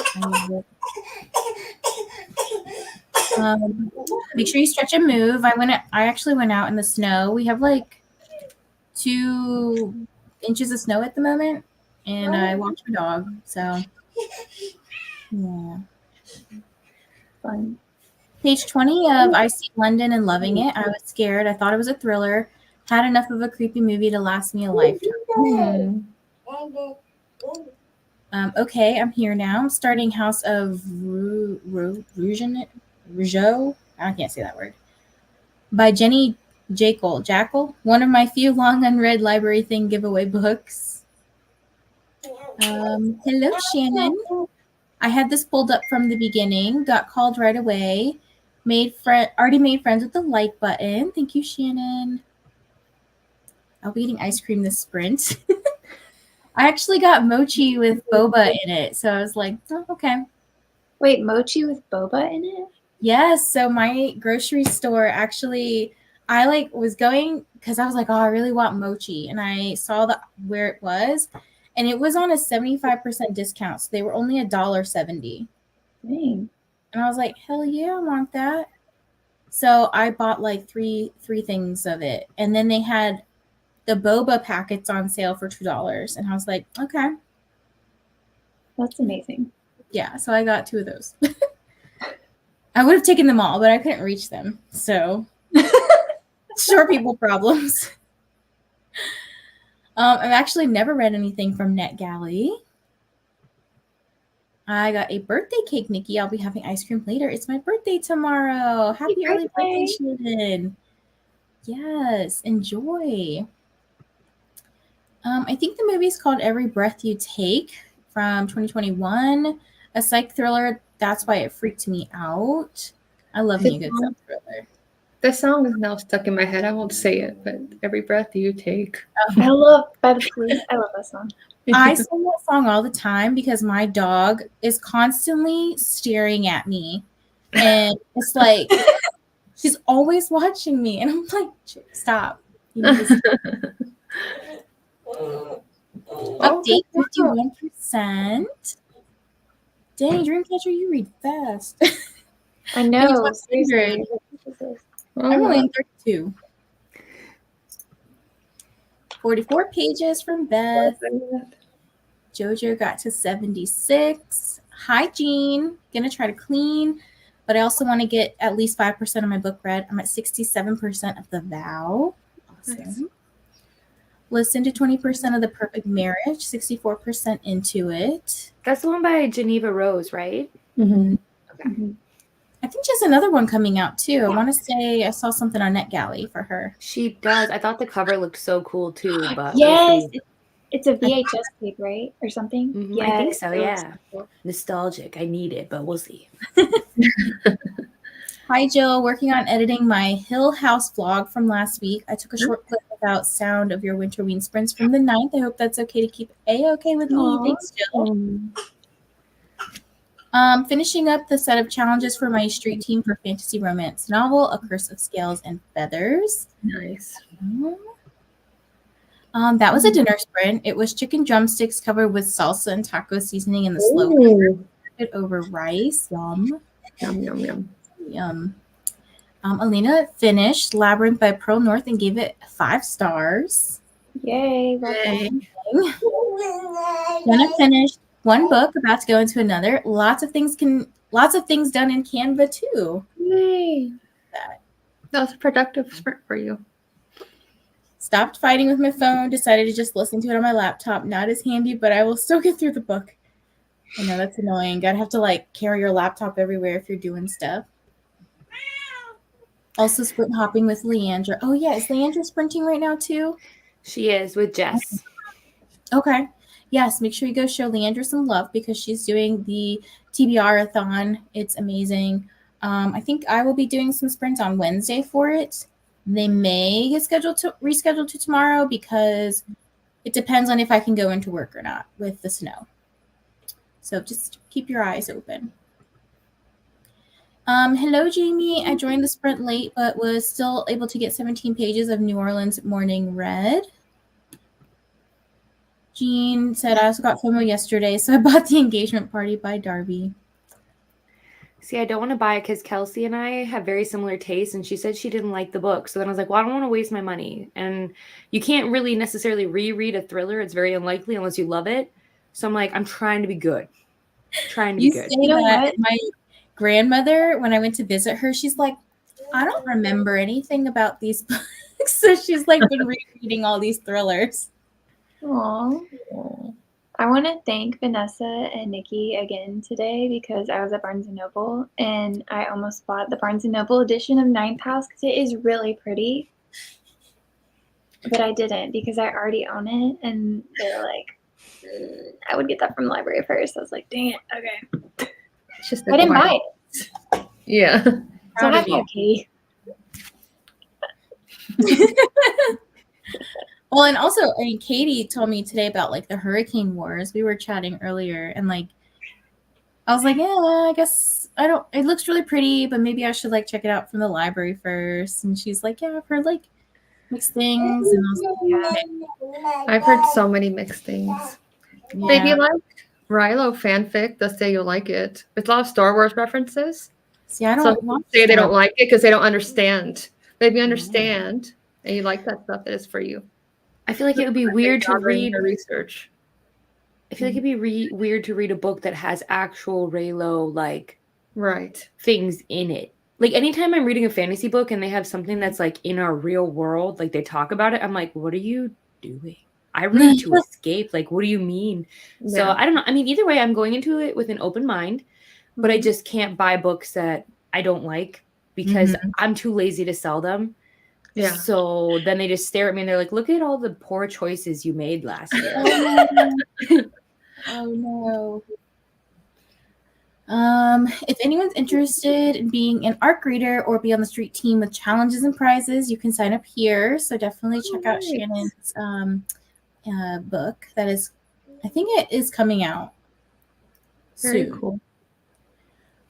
Make sure you stretch and move. I actually went out in the snow. We have like 2 inches of snow at the moment, and I walked my dog. So yeah. Fun. Page 20 of I See London and Loving It. I was scared. I thought it was a thriller. Had enough of a creepy movie to last me a lifetime. Okay, I'm here now. I'm starting House of Rougeau. I can't say that word. By Jenny Jackal, one of my few long unread library thing giveaway books. Hello, Shannon. I had this pulled up from the beginning. Got called right away. Already made friends with the like button. Thank you, Shannon. I'll be eating ice cream this sprint. I actually got mochi with boba in it, so I was like, oh, okay. Wait, mochi with boba in it? Yes. So my grocery store actually, I was going because I was like, oh, I really want mochi, and I saw where it was, and it was on a 75% discount, so they were only $1.70. Dang. And I was like, hell yeah, I want that. So I bought like three things of it, and then they had the boba packets on sale for $2, and I was like, okay. That's amazing. Yeah, so I got 2 of those. I would have taken them all, but I couldn't reach them. So short people problems. I've actually never read anything from NetGalley. I got a birthday cake, Nikki. I'll be having ice cream later. It's my birthday tomorrow. Happy early birthday, Shannon. Yes, enjoy. I think the movie is called Every Breath You Take from 2021. A psych thriller. That's why it freaked me out. I love me a good psych thriller. The song is now stuck in my head. I won't say it, but Every Breath You Take. I love By the Police. I love that song. I sing that song all the time because my dog is constantly staring at me. And it's like, she's always watching me. And I'm like, stop. You need to stop. Update 51%. Dang, Dreamcatcher, you read fast. I know. I'm only on 32. 44 pages from Beth. Jojo got to 76. Hygiene. Gonna try to clean, but I also want to get at least 5% of my book read. I'm at 67% of The Vow. Awesome. Nice. Listen to 20% of The Perfect Marriage, 64% into it. That's the one by Geneva Rose, right? Mm-hmm. Okay. Mm-hmm. I think she has another one coming out too. I want to say I saw something on NetGalley for her. She does. I thought the cover looked so cool too, but yes, we'll it's a VHS tape, right, or something? Mm-hmm. Yeah, I think so. Yeah, so cool. Nostalgic. I need it, but we'll see. Hi, Jill. Working on editing my Hill House vlog from last week. I took a short clip about sound of your Winterween sprints from the 9th. I hope that's okay to keep A-okay with me. Aww. Thanks, Jill. Finishing up the set of challenges for my street team for fantasy romance novel, A Curse of Scales and Feathers. Nice. That was a dinner sprint. It was chicken drumsticks covered with salsa and taco seasoning in the slow cooker over rice. Yum. Yum, yum, yum. Yum. Alina finished Labyrinth by Pearl North and gave it 5 stars. Yay. Jenna finished one book, about to go into another. Lots of things done in Canva too. Yay. That was a productive sprint for you. Stopped fighting with my phone, decided to just listen to it on my laptop. Not as handy, but I will still get through the book. I know that's annoying. Gotta have to like carry your laptop everywhere if you're doing stuff. Also sprint hopping with Leandra. Oh yeah, is Leandra sprinting right now too? She is with Jess. Okay. Yes, make sure you go show Leandra some love because she's doing the TBR-a-thon. It's amazing. I think I will be doing some sprints on Wednesday for it. They may get rescheduled to tomorrow because it depends on if I can go into work or not with the snow. So just keep your eyes open. Hello, Jamie. I joined the sprint late, but was still able to get 17 pages of New Orleans Morning Read. Jean said, I also got FOMO yesterday, so I bought The Engagement Party by Darby. See, I don't want to buy it because Kelsey and I have very similar tastes, and she said she didn't like the book. So then I was like, well, I don't want to waste my money. And you can't really necessarily reread a thriller. It's very unlikely unless you love it. So I'm like, I'm trying to be good. You say that my grandmother, when I went to visit her, she's like, I don't remember anything about these books. So she's like been rereading all these thrillers. Aww. I want to thank Vanessa and Nikki again today because I was at Barnes & Noble and I almost bought the Barnes & Noble edition of Ninth House because it is really pretty. But I didn't because I already own it and they're like, I would get that from the library first. I was like, dang it, okay. It's just I didn't buy it. Yeah. So happy, Katy. Well, and also, I mean, Katy told me today about like the hurricane wars. We were chatting earlier, and like, I was like, yeah, I guess I don't. It looks really pretty, but maybe I should like check it out from the library first. And she's like, yeah, I've heard like mixed things, and I was like, yeah. I've heard so many mixed things. Yeah. Maybe you like Rilo fanfic. They'll say you'll like it. It's a lot of Star Wars references. See, I don't say they don't like it because they don't understand. But if you understand and you like that stuff, it is for you. I feel like it would be weird to read research. I feel like it'd be weird to read a book that has actual Raylo like things in it. Like anytime I'm reading a fantasy book and they have something that's like in our real world, like they talk about it, I'm like, what are you doing? I read to escape. Like, what do you mean? Yeah. So I don't know. I mean, either way, I'm going into it with an open mind, but I just can't buy books that I don't like because I'm too lazy to sell them. Yeah. So then they just stare at me and they're like, look at all the poor choices you made last year. Oh no. If anyone's interested in being an ARC reader or be on the street team with challenges and prizes, you can sign up here. So definitely check out Shannon's book. That is, I think it is coming out Very soon. Cool.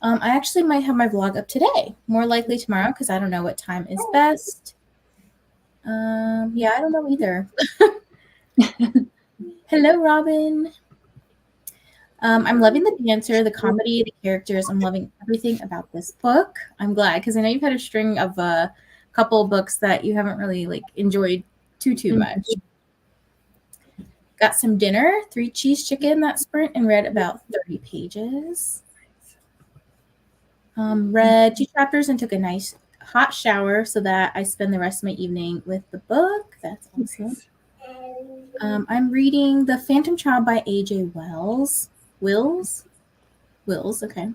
I actually might have my vlog up today. More likely tomorrow because I don't know what time is best. Yeah, I don't know either. Hello, Robin. I'm loving the banter, the comedy, the characters. I'm loving everything about this book. I'm glad because I know you've had a string of a couple of books that you haven't really like enjoyed too much. Got some dinner, 3 cheese chicken that sprint, and read about 30 pages. Read 2 chapters and took a nice hot shower so that I spend the rest of my evening with the book. That's awesome. I'm reading The Phantom Child by A.J. Wills, okay.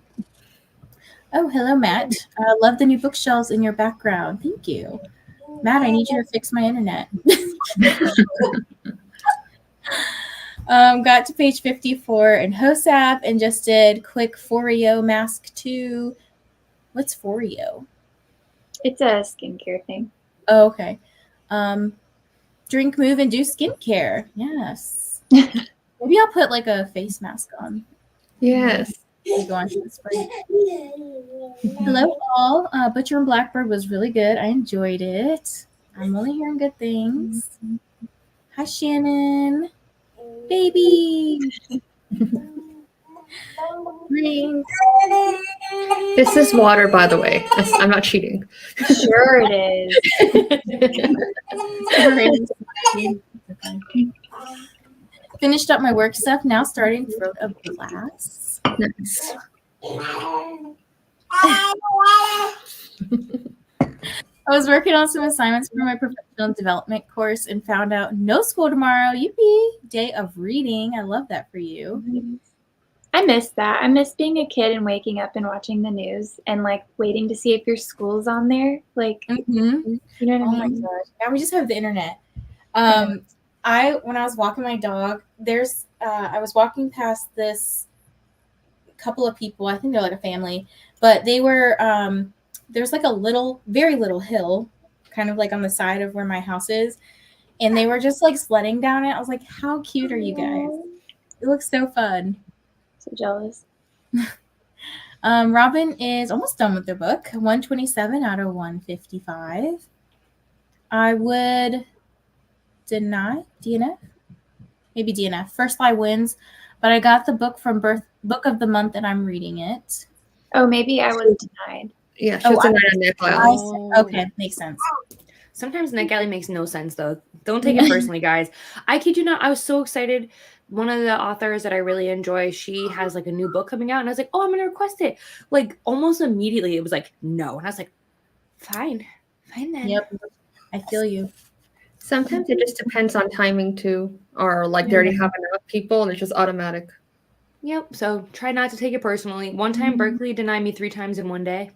Oh, hello, Matt. Love the new bookshelves in your background. Thank you. Matt, I need you to fix my internet. Got to page 54 in HOSAP and just did quick Foreo mask 2. What's Foreo? It's a skincare thing. Oh, okay. Drink, move, and do skincare. Yes. Maybe I'll put like a face mask on. Yes. Go on to the spray. Hello, all. Butcher and Blackbird was really good. I enjoyed it. I'm only hearing good things. Hi, Shannon. Baby. This is water, by the way. I'm not cheating. Sure it is. Finished up my work stuff. Now starting Throat of Glass. Nice. I was working on some assignments for my professional development course and found out no school tomorrow. Yippee! Day of reading. I love that for you. I miss that. I miss being a kid and waking up and watching the news and like waiting to see if your school's on there. Like, you know what I mean? Oh my gosh! Now we just have the internet. When I was walking my dog, I was walking past this couple of people. I think they're like a family, but they were there's like a very little hill, kind of like on the side of where my house is, and they were just like sledding down it. I was like, how cute are you guys? It looks so fun. So jealous. Robin is almost done with their book. 127 out of 155. I would deny DNF. Maybe DNF. First Lie wins, but I got the book from Book of the Month and I'm reading it. Oh, maybe I was denied. Yeah, she was denied on NetGalley. Okay, makes sense. Sometimes NetGalley makes no sense, though. Don't take it personally, guys. I kid you not. I was so excited. One of the authors that I really enjoy, she has like a new book coming out. And I was like, oh, I'm going to request it. Like almost immediately, it was like, no. And I was like, fine then. Yep, I feel you. Sometimes it just depends on timing, too. Or like they already have enough people and it's just automatic. Yep. So try not to take it personally. One time, Berkeley denied me 3 times in one day.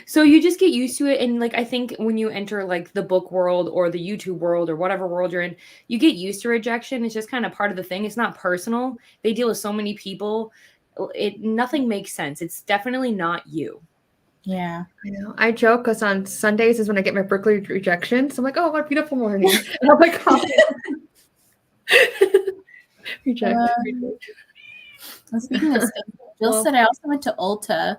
So you just get used to it, and like I think when you enter like the book world or the YouTube world or whatever world you're in, you get used to rejection. It's just kind of part of the thing. It's not personal. They deal with so many people. Nothing makes sense. It's definitely not you. Yeah, I know. I joke because on Sundays is when I get my Berkeley rejections. I'm like, oh, what a beautiful morning. And I'm like, oh. Reject. Speaking of stuff, Jill said I also went to Ulta.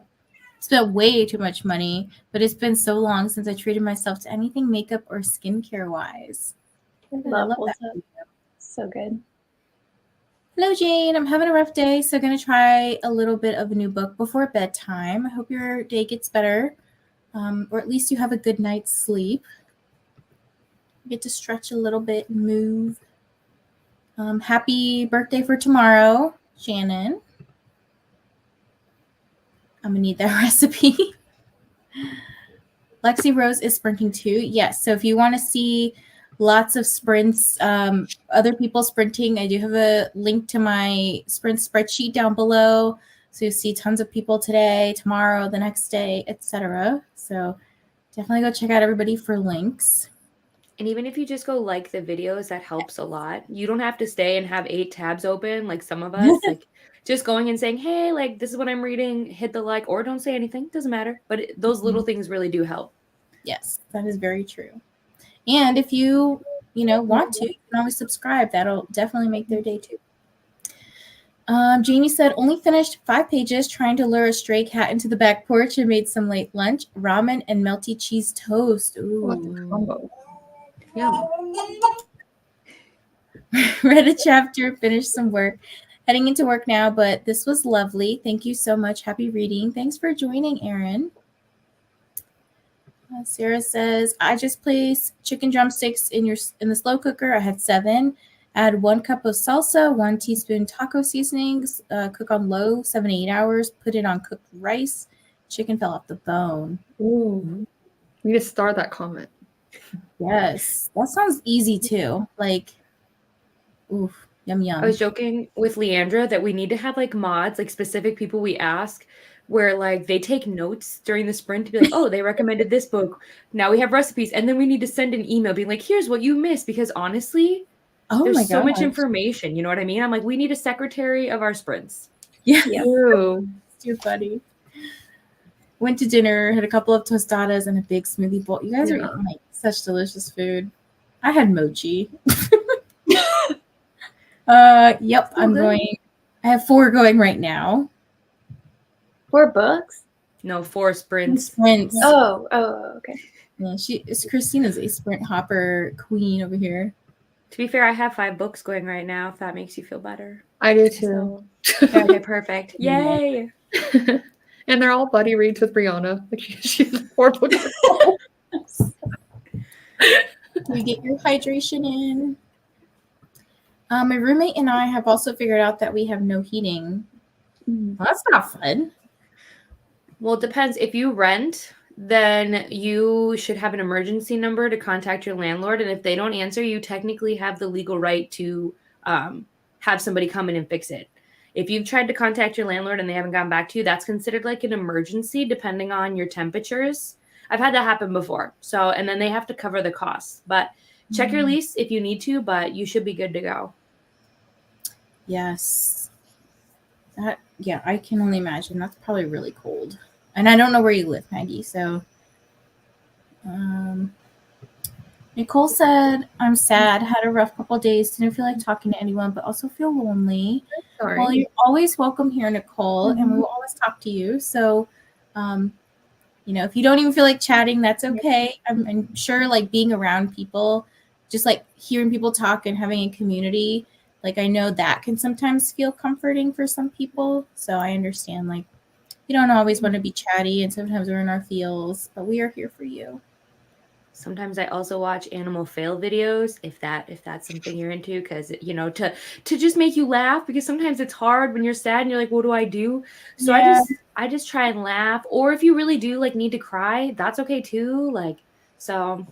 Spent way too much money, but it's been so long since I treated myself to anything makeup or skincare wise. I love that. So good. Hello, Jane. I'm having a rough day, so going to try a little bit of a new book before bedtime. I hope your day gets better, or at least you have a good night's sleep. Get to stretch a little bit and move. Happy birthday for tomorrow, Shannon. I'm going to need that recipe. Lexi Rose is sprinting too. Yes. So if you want to see lots of sprints, other people sprinting, I do have a link to my sprint spreadsheet down below. So you see tons of people today, tomorrow, the next day, etc. So definitely go check out everybody for links. And even if you just go like the videos, that helps a lot. You don't have to stay and have 8 tabs open like some of us. Like just going and saying, hey, like this is what I'm reading, hit the like, or don't say anything. Doesn't matter. But those little things really do help. Yes, that is very true. And if you want to, you can always subscribe. That'll definitely make their day too. Janie said, only finished 5 pages trying to lure a stray cat into the back porch and made some late lunch. Ramen and melty cheese toast. Ooh. What the combo. Yeah. Read a chapter, finished some work. Heading into work now, but this was lovely. Thank you so much. Happy reading. Thanks for joining, Erin. Sarah says, I just placed chicken drumsticks in the slow cooker. I had 7. Add 1 cup of salsa, 1 teaspoon taco seasonings, cook on low 7 to 8 hours, put it on cooked rice. Chicken fell off the bone. Ooh. We need to start that comment. Yes. That sounds easy too. Like, oof, yum, yum. I was joking with Leandra that we need to have like mods, like specific people we ask where like they take notes during the sprint to be like, oh, they recommended this book. Now we have recipes. And then we need to send an email being like, here's what you missed. Because honestly, there's so much information. You know what I mean? I'm like, we need a secretary of our sprints. Yeah. Ooh. It's too funny. Went to dinner, had a couple of tostadas and a big smoothie bowl. You guys are eating like such delicious food. I had mochi. Yep, I'm going. I have 4 going right now. 4 books? No, 4 sprints. Oh, okay. Yeah, Christina's a sprint hopper queen over here. To be fair, I have 5 books going right now, if that makes you feel better. I do too. So, okay, perfect. Yay! And they're all buddy reads with Briana. Like she's 4 books. You get your hydration in. My roommate and I have also figured out that we have no heating. Well, that's not fun. Well, it depends. If you rent, then you should have an emergency number to contact your landlord. And if they don't answer, you technically have the legal right to have somebody come in and fix it. If you've tried to contact your landlord and they haven't gotten back to you, that's considered like an emergency depending on your temperatures. I've had that happen before. So, and then they have to cover the costs. But check your lease if you need to, but you should be good to go. Yes. Yeah, I can only imagine. That's probably really cold. And I don't know where you live, Maggie. So, Nicole said, I'm sad, had a rough couple of days, didn't feel like talking to anyone, but also feel lonely. Sorry. Well, you're always welcome here, Nicole, and we will always talk to you. So, if you don't even feel like chatting, that's okay. I'm sure like being around people, just like hearing people talk and having a community, like I know that can sometimes feel comforting for some people. So I understand like you don't always want to be chatty and sometimes we're in our feels, but we are here for you. Sometimes I also watch animal fail videos if that's something you're into, because to just make you laugh, because sometimes it's hard when you're sad and you're like, what do I do? So yeah. I just try and laugh, or if you really do like need to cry, that's okay too. Like, so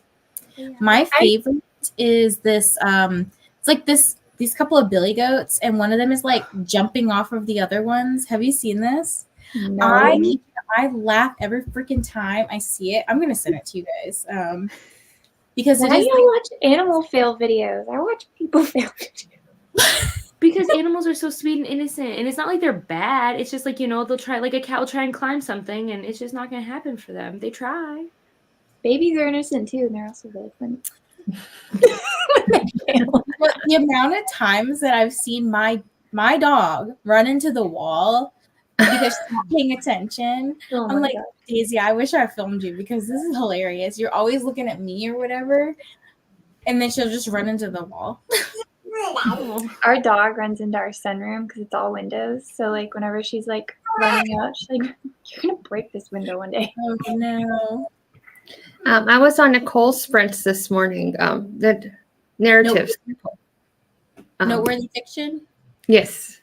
yeah. My favorite is this it's like these couple of billy goats and one of them is like jumping off of the other ones. Have you seen this? No. I laugh every freaking time I see it. I'm gonna send it to you guys. Because why do you watch animal fail videos? I watch people fail videos. Because animals are so sweet and innocent, and it's not like they're bad. It's just like they'll try, like a cat will try and climb something, and it's just not gonna happen for them. They try. Babies are innocent too, and they're also really funny. But the amount of times that I've seen my dog run into the wall because she's not paying attention. I'm like, God. Daisy, I wish I filmed you because this is hilarious. You're always looking at me or whatever, and then she'll just run into the wall. Our dog runs into our sunroom because it's all windows. So like whenever she's like running out, she's like, "You're gonna break this window one day." Oh no! I was on Nicole's sprints this morning. The narratives. Noteworthy fiction. Yes.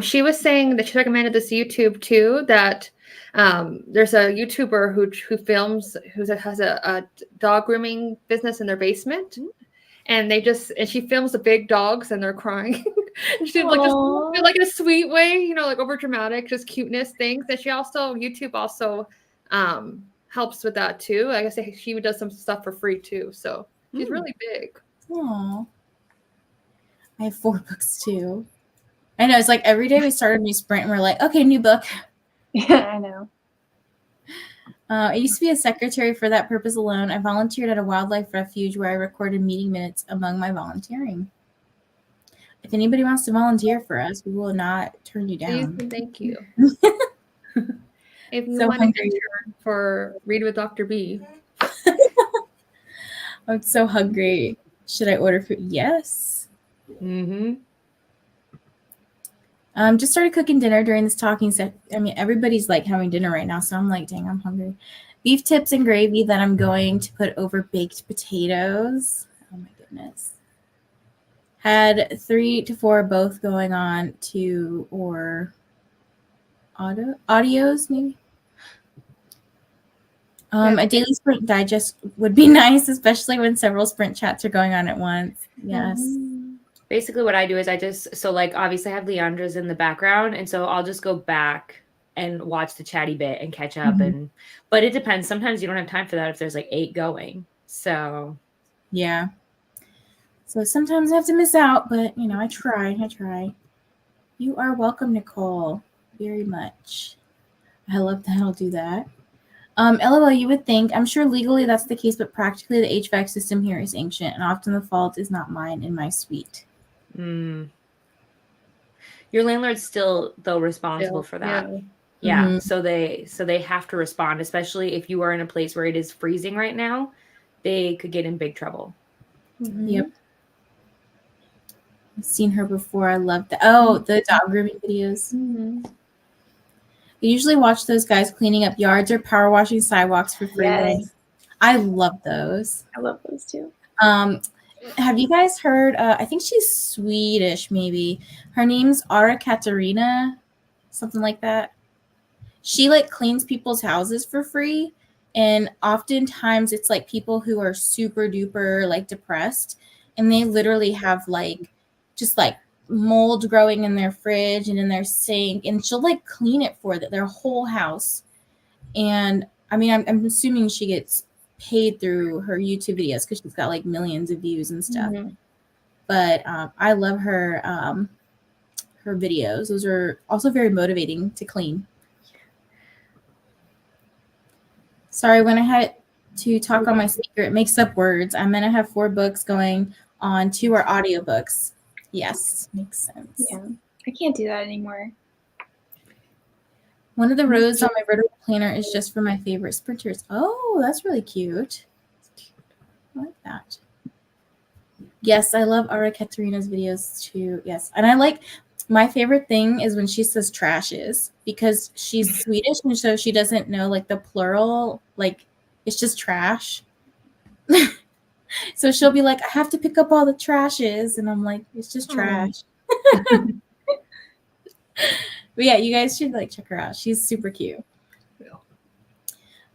She was saying that she recommended this YouTube too, that there's a YouTuber who films, who has a dog grooming business in their basement. And she films the big dogs and they're crying. And she did like in a sweet way, like over dramatic, just cuteness things. And YouTube also helps with that too. I guess she does some stuff for free too. So she's really big. Aww. I have 4 books too. I know, it's like every day we start a new sprint and we're like, okay, new book. Yeah, I know. I used to be a secretary for that purpose alone. I volunteered at a wildlife refuge where I recorded meeting minutes among my volunteering. If anybody wants to volunteer for us, we will not turn you down. Please, thank you. If you want to intern for Read with Dr.B. I'm so hungry. Should I order food? Yes. Mm-hmm. Just started cooking dinner during this talking set. I mean, everybody's like having dinner right now, so I'm like, dang, I'm hungry. Beef tips and gravy that I'm going to put over baked potatoes. Oh my goodness. Had 3 to 4 both going on 2 or audios maybe. A daily sprint digest would be nice, especially when several sprint chats are going on at once. Yes. Basically what I do is obviously I have Leandra's in the background, and so I'll just go back and watch the chatty bit and catch up. But it depends. Sometimes you don't have time for that if there's like 8 going. So yeah. So sometimes I have to miss out, but you know, I try. You are welcome, Nicole, very much. I love that. I'll do that. LOL, you would think, I'm sure legally that's the case, but practically the HVAC system here is ancient, and often the fault is not mine in my suite. Your landlord's still, though, responsible for that. Yeah. So they have to respond, especially if you are in a place where it is freezing right now. They could get in big trouble. Yep. I've seen her before. I love that. Oh, the dog grooming videos. I usually watch those guys cleaning up yards or power washing sidewalks for free. Yes. I love those. I love those too. Have you guys heard? I think she's Swedish, maybe. Her name's Ara Katarina, something like that. She like cleans people's houses for free, and oftentimes it's like people who are super duper like depressed, and they literally have like just like mold growing in their fridge and in their sink, and she'll like clean it for their whole house. And I mean, I'm assuming she gets paid through her YouTube videos because she's got like millions of views and stuff. But I love her her videos. Those are also very motivating to clean. Sorry, when I had to talk on my speaker, it makes up words. I'm gonna have 4 books going on 2 are audiobooks. Yes, makes sense. Yeah, I can't do that anymore. One of the rows on my vertical planner is just for my favorite sprinters. Oh, that's really cute. I like that. Yes, I love Ara Katarina's videos too. Yes, and I like my favorite thing is when she says trashes because she's Swedish and so she doesn't know like the plural, like it's just trash. So she'll be like, I have to pick up all the trashes, and I'm like, it's just trash. But yeah, you guys should like check her out. She's super cute.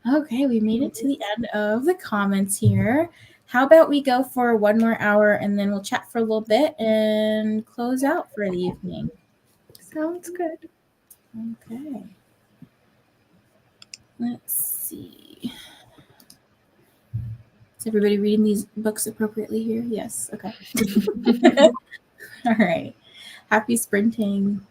Okay, we made it to the end of the comments here. How about we go for 1 more hour and then we'll chat for a little bit and close out for the evening. Sounds good. Okay. Let's see. Is everybody reading these books appropriately here? Yes. Okay. All right. Happy sprinting.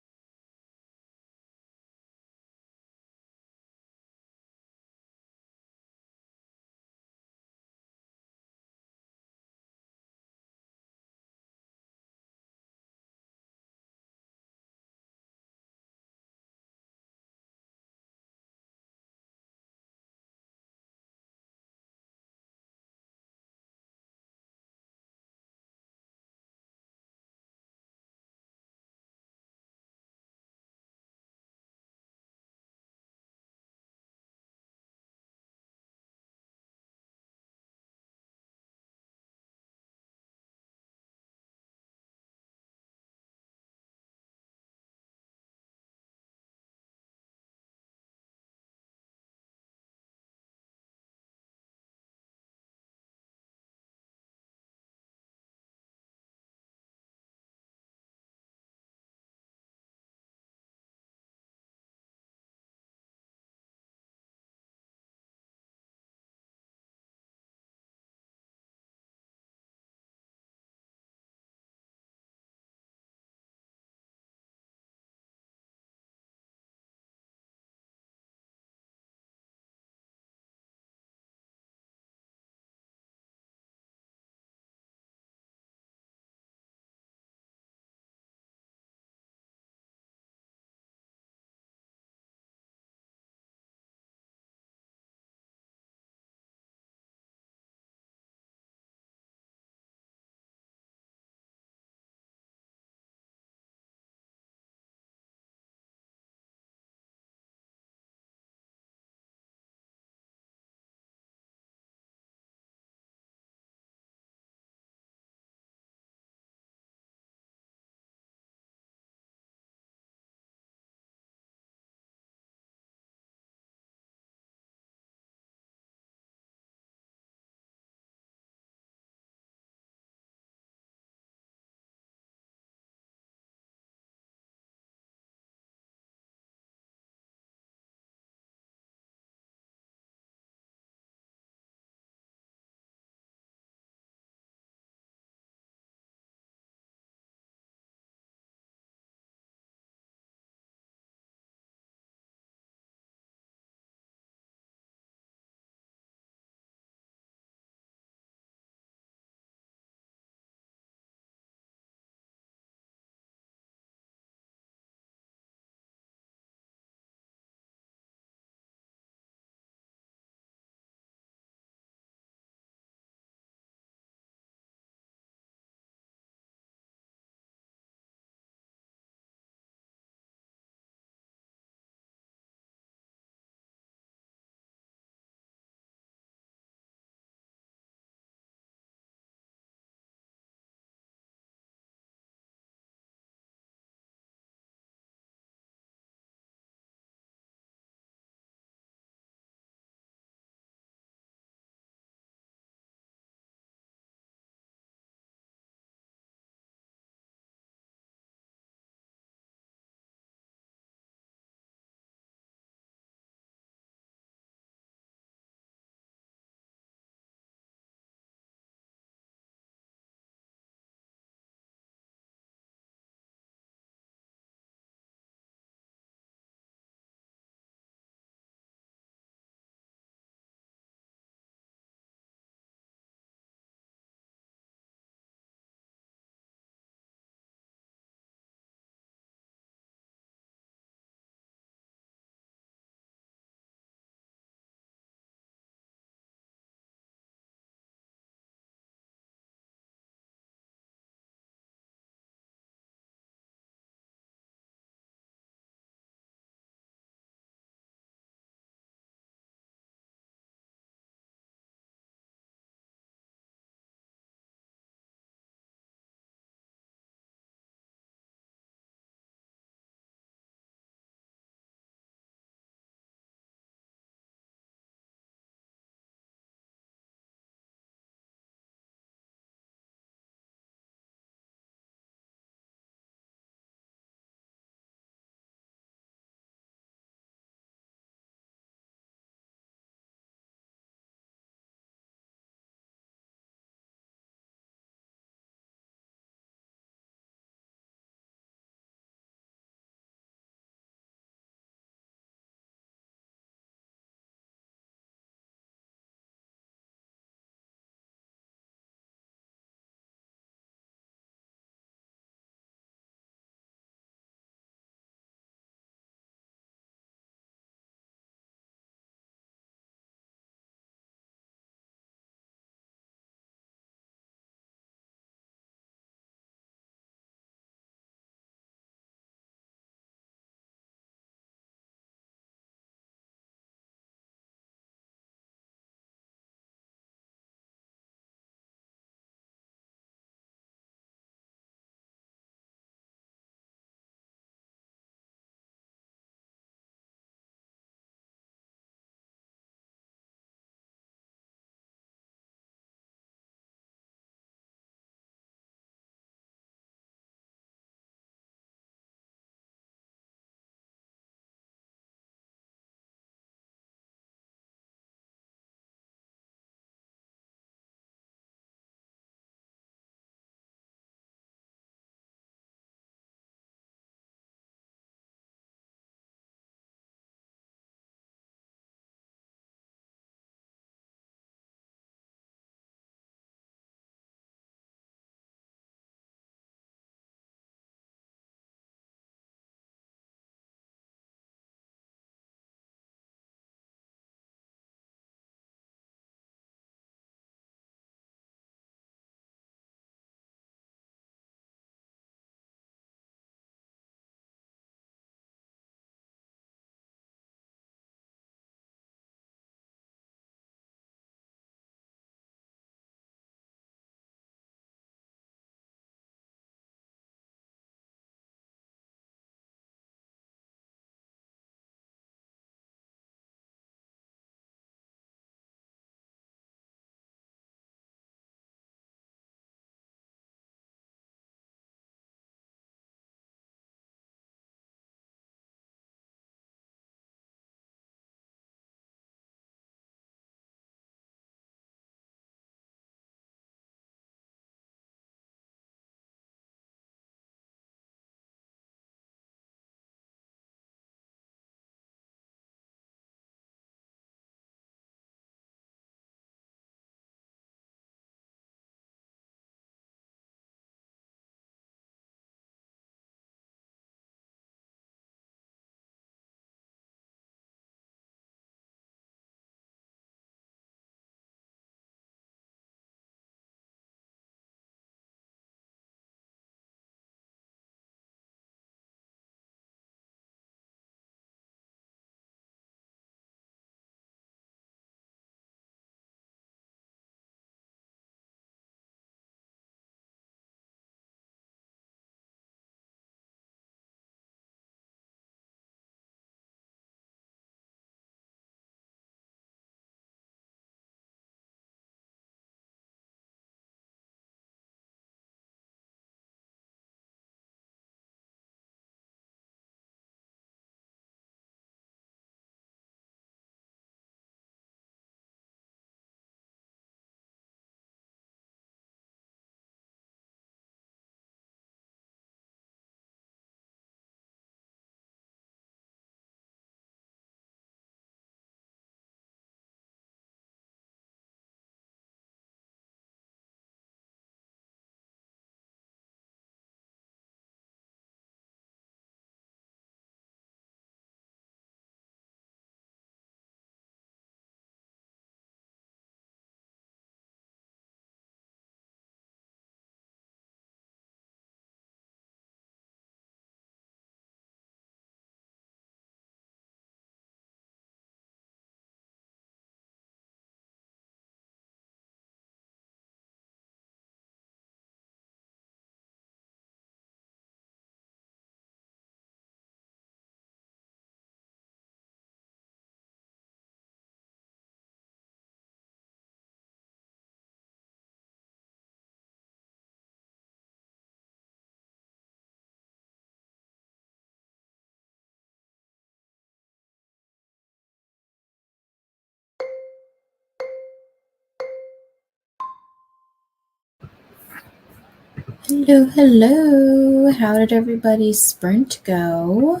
Hello, hello. How did everybody's sprint go?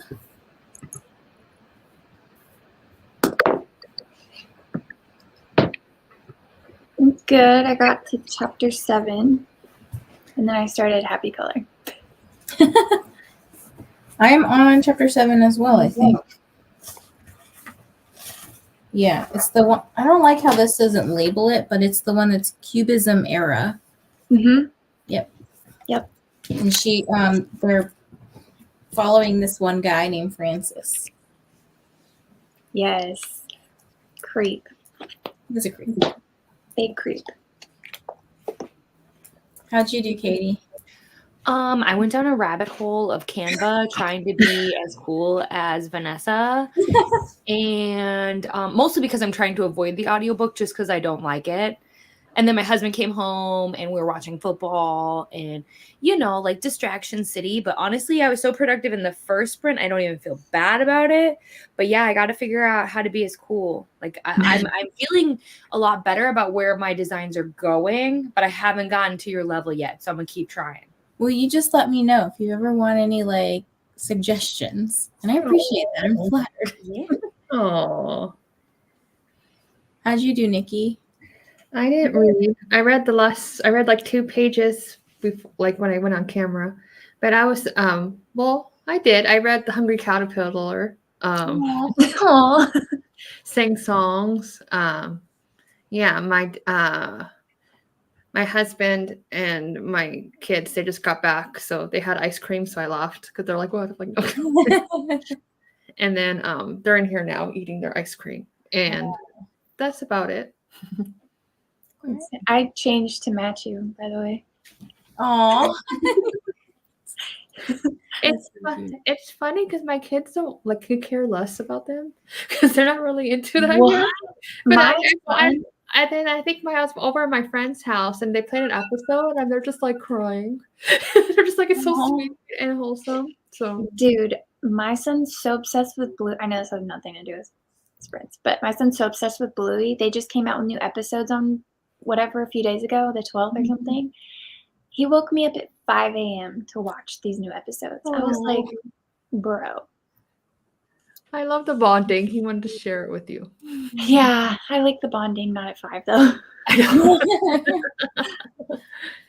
Good. I got to chapter 7, and then I started Happy Color. I am on chapter 7 as well, I think. Yeah, it's the one. I don't like how this doesn't label it, but it's the one that's Cubism era. Mm-hmm. Yep. Yep. And they're following this one guy named Francis. Yes. Creep. He's a creep. Big creep. How'd you do, Katy? I went down a rabbit hole of Canva trying to be as cool as Vanessa. And mostly because I'm trying to avoid the audiobook just because I don't like it. And then my husband came home and we were watching football and, like Distraction City. But honestly, I was so productive in the first sprint, I don't even feel bad about it. But yeah, I got to figure out how to be as cool. Like I'm feeling a lot better about where my designs are going, but I haven't gotten to your level yet. So I'm going to keep trying. Well, you just let me know if you ever want any suggestions. And I appreciate that. I'm flattered. Yeah. Oh. How'd you do, Nikki? I didn't read. I read like 2 pages before, like when I went on camera. But I was I did. I read The Hungry Caterpillar. Sang songs. Yeah, my husband and my kids, they just got back, so they had ice cream, so I laughed because they're like, what? I'm like, no. And then they're in here now eating their ice cream. And that's about it. I changed to match you, by the way. Aw. It's funny because my kids don't could care less about them because they're not really into that yet. But I think I was over at my friend's house and they played an episode and they're just like crying. They're just like, it's so sweet and wholesome. So, dude, my son's so obsessed with Blue. I know this has nothing to do with sprints, but my son's so obsessed with Bluey. They just came out with new episodes on whatever a few days ago, the 12th or something. He woke me up at 5 a.m. to watch these new episodes. I was like, bro. I love the bonding. He wanted to share it with you. Yeah, I like the bonding, not at 5 though. I know.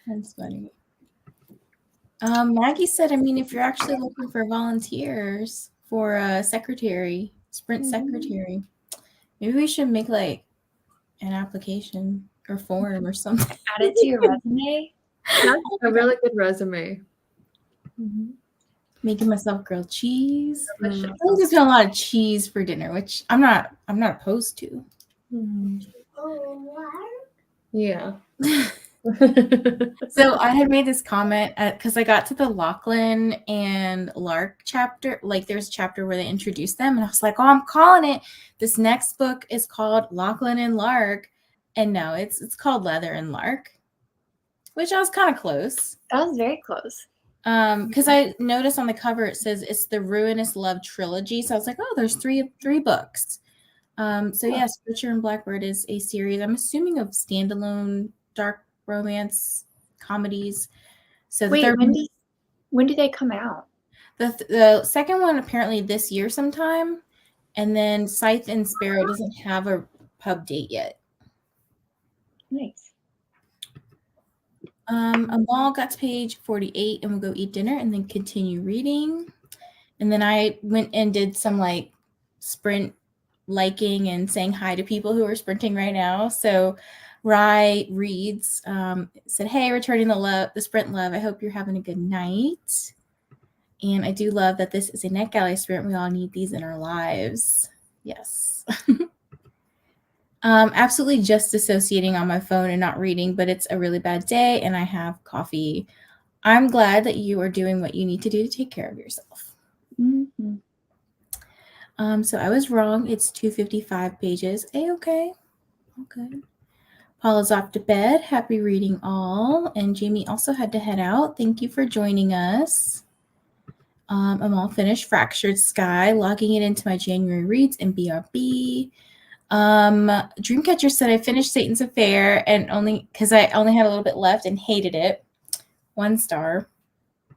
That's funny. Maggie said, if you're actually looking for volunteers for a sprint secretary, maybe we should make an application or form or something. Add it to your resume. That's a really good resume. Mm-hmm. Making myself grilled cheese. I think there's been a lot of cheese for dinner, which I'm not opposed to. Yeah. So I had made this comment because I got to the Lachlan and Lark chapter. There's a chapter where they introduced them, and I was like, "Oh, I'm calling it. This next book is called Lachlan and Lark." And no, it's called Leather and Lark, which I was kind of close. That was very close. Because I noticed on the cover it says it's the Ruinous Love Trilogy, so I was like, oh, there's three books. So yes, Butcher and Blackbird is a series, I'm assuming, of standalone dark romance comedies. So wait, when did they come out? The second one apparently this year sometime, and then Scythe and Sparrow doesn't have a pub date yet. Nice. Amal got to page 48 and we'll go eat dinner and then continue reading. And then I went and did some sprint liking and saying hi to people who are sprinting right now. So Rye reads, said, hey, returning the sprint love. I hope you're having a good night. And I do love that this is a NetGalley sprint. We all need these in our lives. Yes. Absolutely just dissociating on my phone and not reading, but it's a really bad day and I have coffee. I'm glad that you are doing what you need to do to take care of yourself. Mm-hmm. So I was wrong. It's 255 pages. Okay. Paula's off to bed. Happy reading all. And Jamie also had to head out. Thank you for joining us. I'm all finished Fractured Sky, logging it into my January reads and BRB. Dreamcatcher said I finished Satan's Affair and only because I only had a little bit left and hated it. 1 star.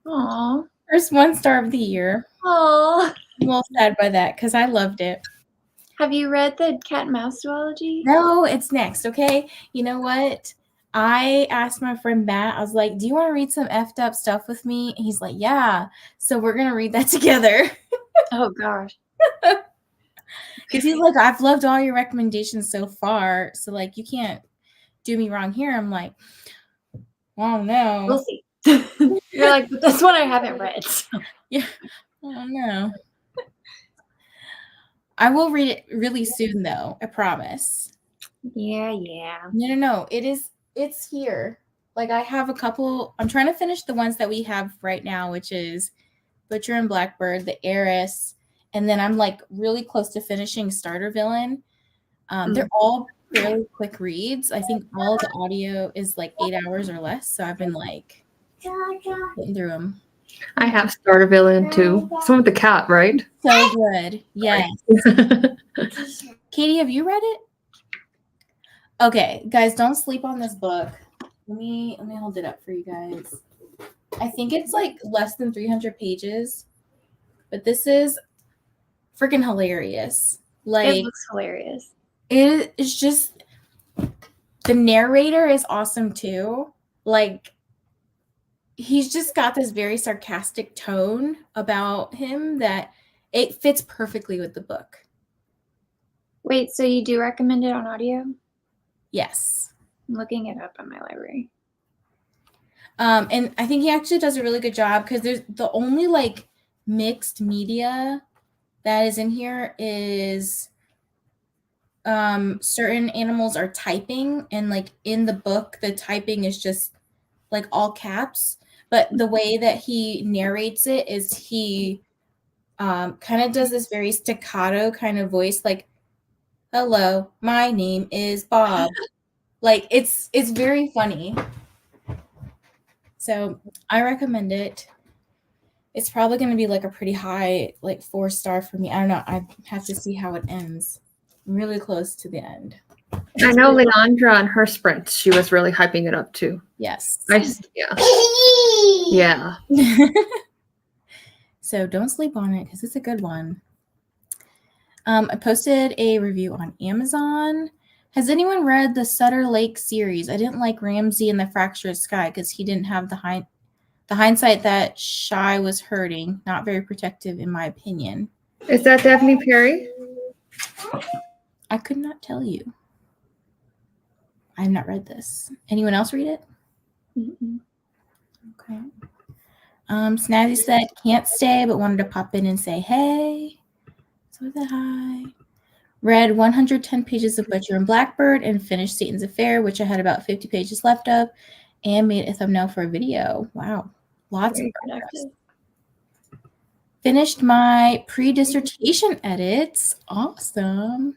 Aw. First 1 star of the year. Aw. I'm a little sad by that because I loved it. Have you read the cat and mouse duology? No, it's next, okay? You know what? I asked my friend Matt, I was like, do you want to read some effed up stuff with me? And he's like, yeah. So we're going to read that together. Oh, gosh. Because he's like, I've loved all your recommendations so far. So, like, you can't do me wrong here. I'm like, oh, no. We'll see. You're like, but this one I haven't read. So. Yeah. Oh, no. I will read it really soon, though. I promise. Yeah. No. It's here. Like, I have a couple. I'm trying to finish the ones that we have right now, which is Butcher and Blackbird, The Heiress, and then I'm like really close to finishing Starter Villain. They're all fairly quick reads. I think all the audio is like 8 hours or less, so I've been like getting through them. I have Starter Villain too. Some with the cat, right? So good. Yes. Katy, have you read it? Okay, guys, don't sleep on this book. Let me hold it up for you guys. I think it's like less than 300 pages, but this is freaking hilarious. Like, it looks hilarious. It is just, the narrator is awesome too. Like, he's just got this very sarcastic tone about him that it fits perfectly with the book. Wait, so you do recommend it on audio? Yes. I'm looking it up on my library. And I think he actually does a really good job because there's the only like mixed media that is in here is certain animals are typing, and like in the book the typing is just like all caps, but the way that he narrates it is he kind of does this very staccato kind of voice, like, hello, my name is Bob. Like, it's very funny. So I recommend it. It's probably going to be like a pretty high, like 4 star for me. I don't know. I have to see how it ends. I'm really close to the end. I know Leandra on her sprints, she was really hyping it up too. Yes. Yeah. So don't sleep on it because it's a good one. I posted a review on Amazon. Has anyone read the Sutter Lake series? I didn't like Ramsey and the Fractured Sky because he didn't have the hindsight that Shy was hurting. Not very protective, in my opinion. Is that Daphne Perry? I could not tell you. I have not read this. Anyone else read it? Mm-mm. Okay. Snazzy said can't stay, but wanted to pop in and say hey. So the hi. Read 110 pages of Butcher and Blackbird and finished Satan's Affair, which I had about 50 pages left of, and made a thumbnail for a video. Wow. Lots of progress. Finished my pre-dissertation edits. Awesome.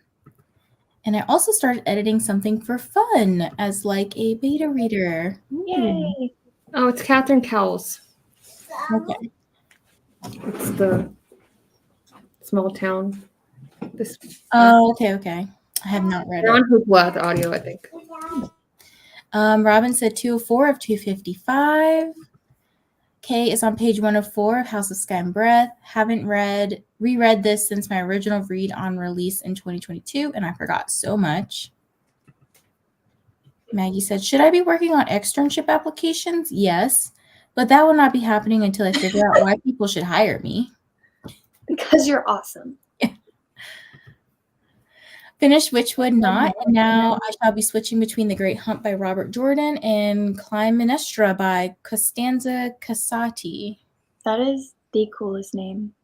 And I also started editing something for fun as like a beta reader. Yay. Oh, it's Catherine Cowles. Okay. It's the small town. Oh, okay. I have not read They're it. on Hoopla, the audio, I think. Robin said 204 of 255. Kay is on page 104 of House of Sky and Breath. Haven't reread this since my original read on release in 2022, and I forgot so much. Maggie said, should I be working on externship applications? Yes, but that will not be happening until I figure out why people should hire me. Because you're awesome. Finished Witchwood Not, and now I shall be switching between The Great Hunt by Robert Jordan and Clytemnestra by Costanza Casati. That is the coolest name,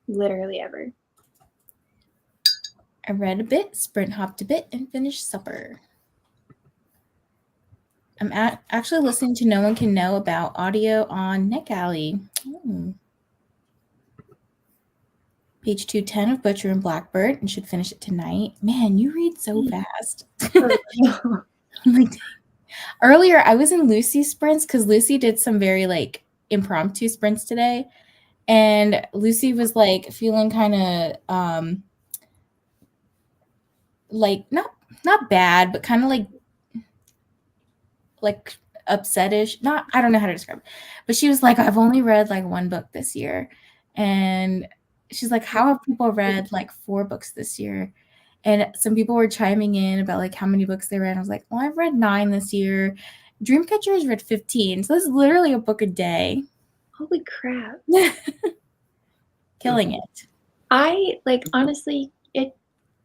literally ever. I read a bit, sprint hopped a bit, and finished supper. I'm actually listening to No One Can Know About audio on NetGalley. Page 210 of Butcher and Blackbird, and should finish it tonight. Man, you read so fast. Like, earlier, I was in Lucy's sprints because Lucy did some very like impromptu sprints today, and Lucy was like feeling kind of like not bad, but kind of like upsetish. Not, I don't know how to describe it, but she was like, I've only read like 1 book this year. And she's like, how have people read like 4 books this year? And some people were chiming in about like how many books they read. I was like, well, I've read 9 this year. Dreamcatcher has read 15. So this is literally a book a day. Holy crap. Killing it. I like, honestly,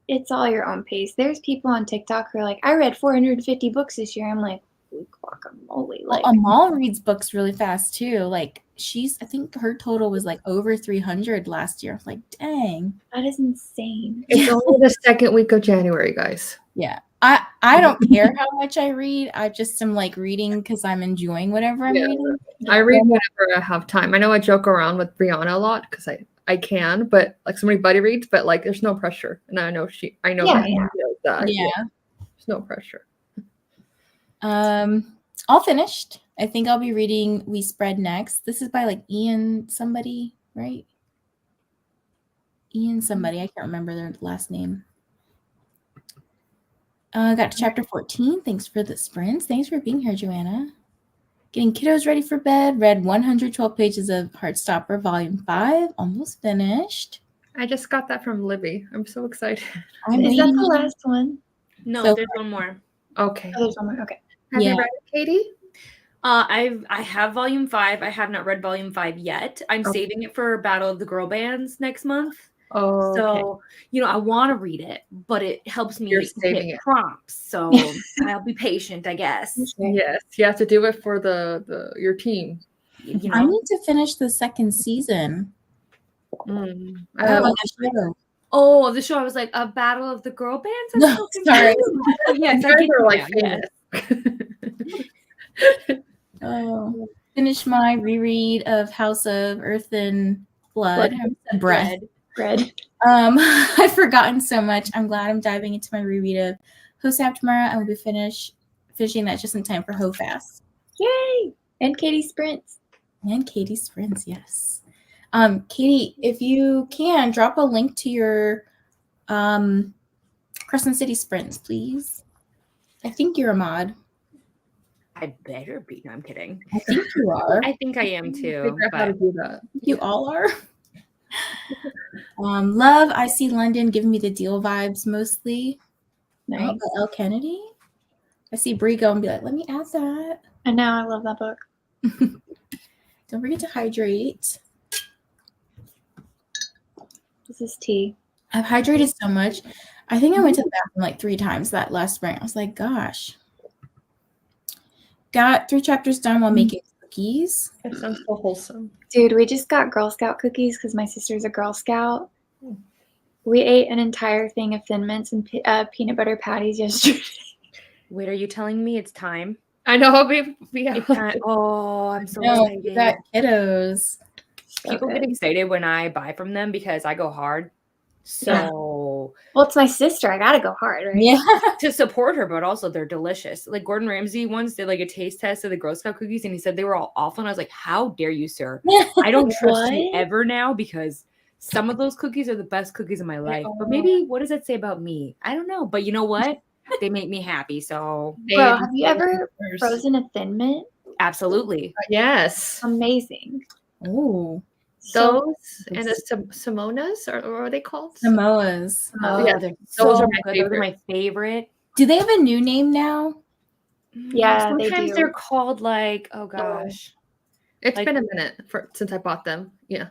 it's all your own pace. There's people on TikTok who are like, I read 450 books this year. I'm like, holy guacamole. Like, Amal reads books really fast too. Like I think her total was like over 300 last year. I was like, dang. That is insane. It's only the second week of January, guys. Yeah. I don't care how much I read. I just am like reading because I'm enjoying whatever I'm reading. I read whenever I have time. I know I joke around with Briana a lot because I can, but like somebody buddy reads, but like there's no pressure. And I know Yeah. that. Yeah. There's no pressure. All finished. I think I'll be reading We Spread next. This is by like Ian somebody, right? Ian somebody. I can't remember their last name. Got to chapter 14. Thanks for the sprints. Thanks for being here, Joanna. Getting kiddos ready for bed. Read 112 pages of Heartstopper Volume 5. Almost finished. I just got that from Libby. I'm so excited. Is that the last one? No, So there's one more. Okay. Oh, there's one more. Okay. Have you read it, Katy? I have Volume 5. I have not read Volume 5 yet. I'm saving it for Battle of the Girl Bands next month. Oh, so I want to read it, but it helps me hit prompts. So I'll be patient, I guess. Yes, you have to do it for your team. I need to finish the 2nd season. Of the show. I was like, a Battle of the Girl Bands? I'm no, sorry. Yes, I get famous. Finish my reread of House of Earth and Blood. Bread. I've forgotten so much. I'm glad I'm diving into my reread of Hosap tomorrow. I will be finishing that just in time for Ho Fast. Yay! And Katy sprints. Yes. Katy, if you can, drop a link to your Crescent City sprints, please. I think you're a mod. I better be. No, I'm kidding. I think you are. I think I am too. How to do that. You all are. Love, I See London giving me the Deal vibes mostly. Nice. L. Kennedy. I see Brie go and be like, let me add that. And now I love that book. Don't forget to hydrate. This is tea. I've hydrated so much. I think I went to the bathroom like 3 times that last spring. I was like, gosh. Got 3 chapters done while making cookies. That sounds so wholesome. Dude, we just got Girl Scout cookies because my sister's a Girl Scout. We ate an entire thing of Thin Mints and peanut butter patties yesterday. Wait, are you telling me it's time? I know. It's time. Oh, I'm so excited. You got kiddos. People get excited when I buy from them because I go hard. So, well, it's my sister. I gotta go hard, right? Yeah. To support her, but also they're delicious. Like Gordon Ramsay once did like a taste test of the Girl Scout cookies, and he said they were all awful. And I was like, "How dare you, sir? I don't trust you ever now because some of those cookies are the best cookies of my life. But maybe what does that say about me? I don't know. But you know what? They make me happy. So, bro, have you ever frozen a Thin Mint? Absolutely. Yes. Amazing. Oh. Those and the Simonas, or what are they called? Samoas. Yeah, those are my favorite. Do they have a new name now? Yeah, sometimes they're called like, oh gosh, it's been a minute since I bought them. Yeah,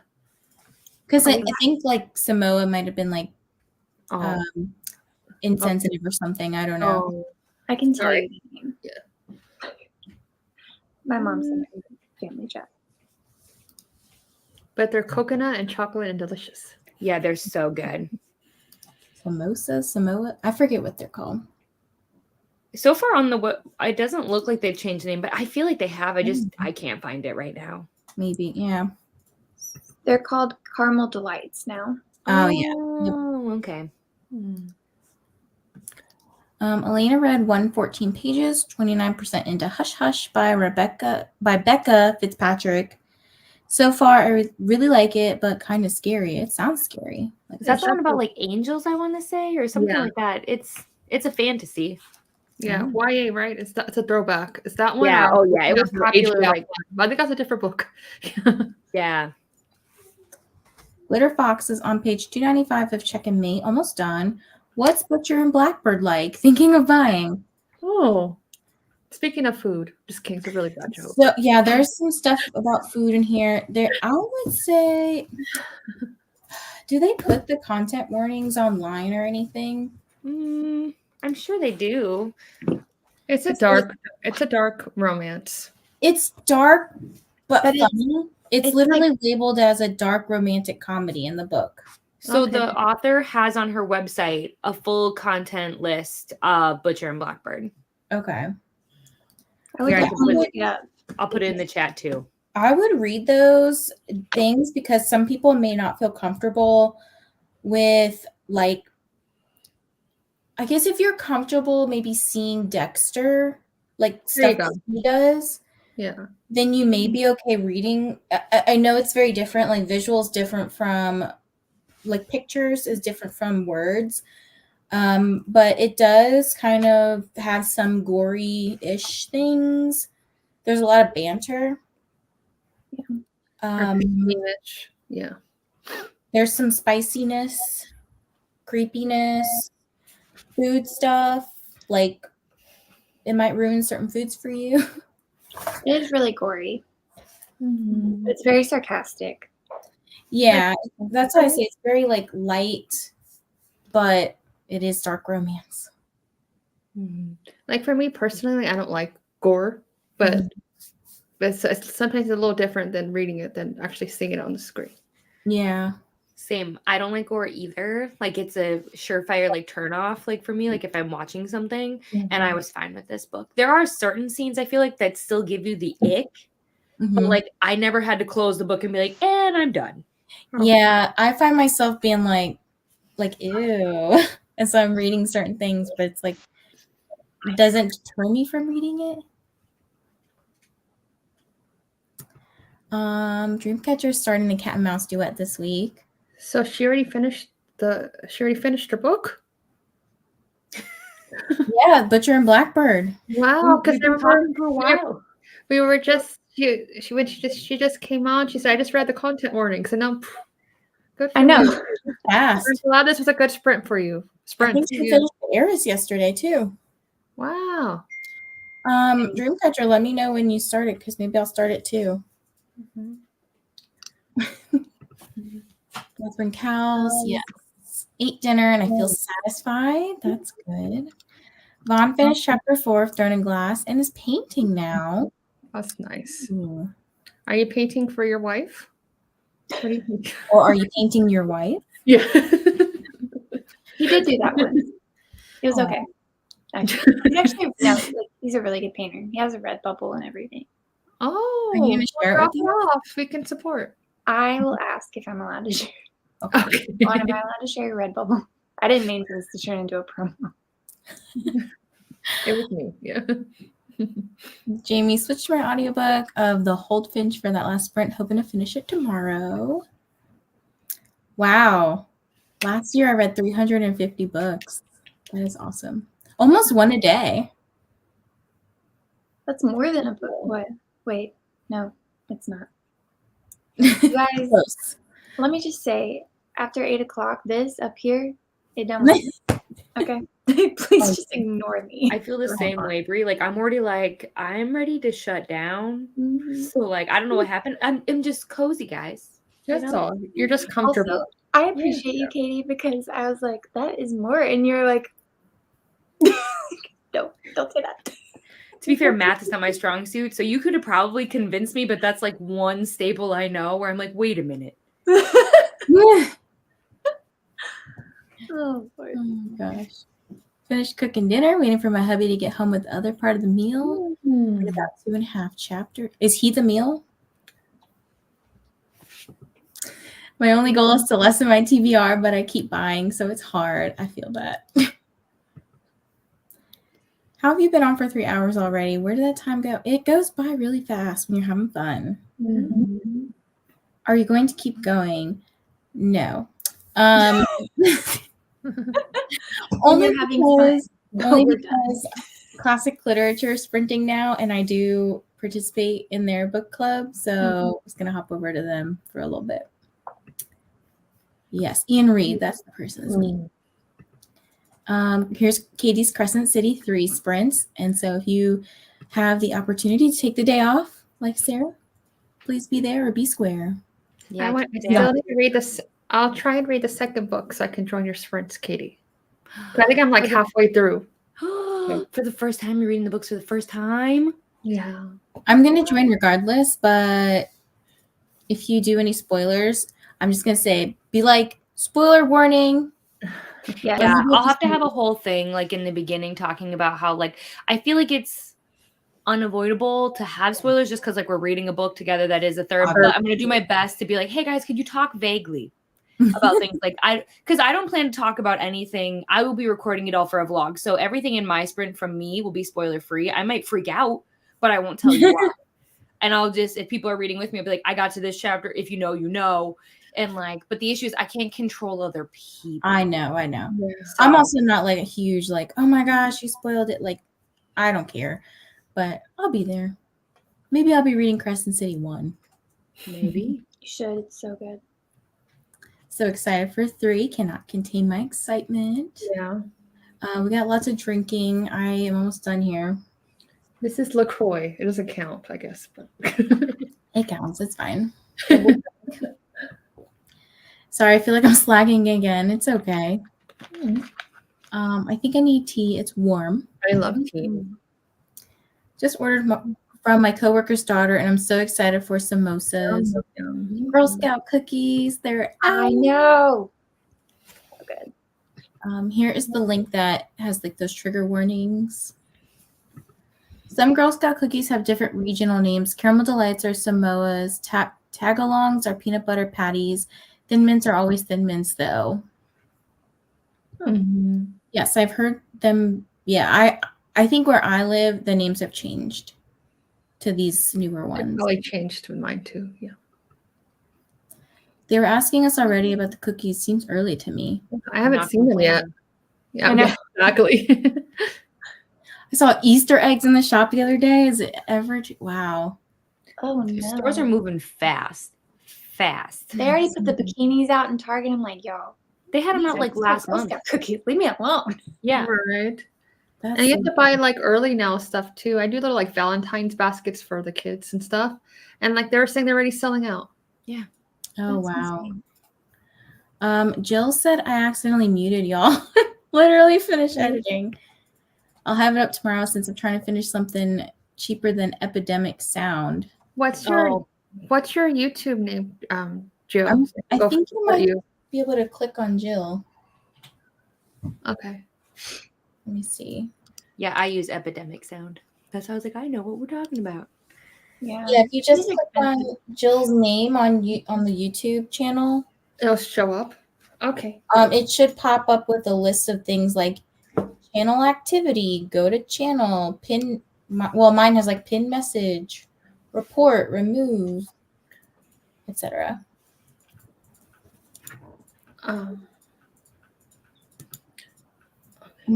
because I think like Samoa might have been like insensitive or something. I don't know. I can tell you the name. Yeah, my mom's in the family chat. But they're coconut and chocolate and delicious. Yeah, they're so good. Samoa. I forget what they're called. So far on it doesn't look like they've changed the name, but I feel like they have. I can't find it right now. Maybe, yeah. They're called Caramel Delights now. Oh yeah. Oh, okay. Elena read 114 pages, 29% into Hush Hush by Becca Fitzpatrick. So far, I really like it, but kind of scary. It sounds scary. Is that the one about like angels? I want to say, or something like that. It's a fantasy. Yeah, YA, right? It's a throwback. Is that one? Yeah. Or Oh, yeah. It was popular. Like, I think that's a different book. yeah. Glitter Fox is on page 295 of Check and Mate. Almost done. What's Butcher and Blackbird like? Thinking of buying. Oh, speaking of food, just kidding. It's a really bad joke. So yeah, there's some stuff about food in here. I would say, do they put the content warnings online or anything? I'm sure they do. It's a dark romance. It's dark, but funny. It's literally like, labeled as a dark romantic comedy in the book. So the author has on her website a full content list of Butcher and Blackbird. Okay. I'll put it in the chat too. I would read those things because some people may not feel comfortable with, like, I guess if you're comfortable maybe seeing Dexter, like stuff that he does, then you may be okay reading. I know it's very different. Like visuals different from, like pictures is different from words. But it does kind of have some gory-ish things. There's a lot of banter. Yeah. There's some spiciness, creepiness, food stuff. Like, it might ruin certain foods for you. It is really gory. Mm-hmm. It's very sarcastic. Yeah, that's why I say it's very, like, light, but it is dark romance. Mm-hmm. Like, for me personally, I don't like gore, but it's sometimes a little different than reading it than actually seeing it on the screen. Yeah. Same. I don't like gore either. Like, it's a surefire, like, turn off, like, for me, like, if I'm watching something, and I was fine with this book. There are certain scenes, I feel like, that still give you the ick, but, like, I never had to close the book and be like, and I'm done. Yeah, I find myself being like, ew. And so I'm reading certain things, but it's like, it doesn't deter me from reading it. Dreamcatcher's starting the cat and mouse duet this week. So she already finished her book? Yeah, Butcher and Blackbird. Wow, because they were talking for a while. We were just she just came on. She said, I just read the content warnings, and now good for you. Fast. I'm glad this was a good sprint for you. I think she finished Eris yesterday too. Wow. Dreamcatcher, let me know when you start it, because maybe I'll start it too. Let's bring cows. Yes. Ate dinner and I feel satisfied. That's good. Vaughn finished chapter 4 of Throne and Glass and is painting now. That's nice. Ooh. Are you painting for your wife? What do you think? Or are you painting your wife? Yeah. He did do that once. It was okay. Actually, he's a really good painter. He has a red bubble and everything. Oh, are you going to share it with us? We can support. I will ask if I'm allowed to share. Okay. Am I allowed to share a red bubble? I didn't mean for this to turn into a promo. It was me, yeah. Jamie switched my audiobook of The Holdfinch for that last sprint, hoping to finish it tomorrow. Wow. Last year I read 350 books. That is awesome. Almost one a day. That's more than a book. What? Wait, no, it's not. You guys, let me just say, after 8 o'clock, this up here, it don't work. Okay? Please just ignore me. I feel the same way, Brie. Like, I'm already like, I'm ready to shut down. So, like, I don't know what happened. I'm just cozy, guys. That's all. You're just comfortable. Also, I appreciate you, Katie, because I was like, that is more. And you're like, don't say that. To be fair, math is not my strong suit. So you could have probably convinced me, but that's like one staple I know where I'm like, wait a minute. Oh, boy. Oh my gosh. Finished cooking dinner, waiting for my hubby to get home with the other part of the meal. About 2.5 chapters. Is he the meal? My only goal is to lessen my TBR, but I keep buying, so it's hard. I feel that. How have you been on for 3 hours already? Where did that time go? It goes by really fast when you're having fun. Are you going to keep going? No. Only because classic literature sprinting now, and I do participate in their book club. So I'm just gonna hop over to them for a little bit. Yes, Ian Reed, that's the person's name. Here's Katy's Crescent City 3 sprints. And so if you have the opportunity to take the day off, like Sarah, please be there or be square. Yeah, I still need to read this. I'll try and read the second book so I can join your sprints, Katy. I think I'm like halfway through. For the first time, you're reading the books for the first time? Yeah. I'm going to join regardless, but if you do any spoilers, I'm just going to say, be like, spoiler warning. Yeah, I'll have to have a whole thing like in the beginning talking about how like I feel like it's unavoidable to have spoilers just because like we're reading a book together that is a third. But I'm gonna do my best to be like, hey guys, could you talk vaguely about things like because I don't plan to talk about anything. I will be recording it all for a vlog, so everything in my sprint from me will be spoiler free. I might freak out, but I won't tell you why. And I'll just, if people are reading with me, I'll be like, I got to this chapter. If you know, you know. And like, but the issue is I can't control other people. I know. Yeah. So, I'm also not like a huge like, oh my gosh, you spoiled it. Like, I don't care, but I'll be there. Maybe I'll be reading Crescent City 1. Maybe. You should. It's so good. So excited for 3. Cannot contain my excitement. Yeah. We got lots of drinking. I am almost done here. This is LaCroix. It doesn't count, I guess. But it counts. It's fine. Sorry, I feel like I'm slagging again. It's okay. I think I need tea. It's warm. I love tea. Just ordered from my coworker's daughter, and I'm so excited for samosas. Girl Scout cookies. They're out. I know. So good. Here is the link that has like those trigger warnings. Some Girl Scout cookies have different regional names. Caramel Delights are Samoas. Tagalongs are peanut butter patties. Thin Mints are always Thin Mints, though. Yes, I've heard them. Yeah, I think where I live, the names have changed to these newer ones. Probably changed with mine too. Yeah. They were asking us already about the cookies. Seems early to me. I haven't seen them yet. Yeah, exactly. I saw Easter eggs in the shop the other day. Is it ever? Wow. Oh no. Stores are moving fast. They already put the bikinis out in Target. I'm like, yo. They had them out like last month. Cookies. Leave me alone. Yeah. Right. And you have to buy like early now stuff too. I do little like Valentine's baskets for the kids and stuff. And like they were saying they're already selling out. Yeah. Oh, wow. Jill said I accidentally muted y'all. Literally finished editing. I'll have it up tomorrow since I'm trying to finish something cheaper than Epidemic Sound. What's your YouTube name, Jill? I think you might be able to click on Jill. Okay. Let me see. Yeah, I use Epidemic Sound. That's how I was like, I know what we're talking about. Yeah. Yeah, if you just click on Jill's name on the YouTube channel, it'll show up. Okay. It should pop up with a list of things like channel activity, go to channel, pin. Well, mine has like pin message, report, remove, etc. Am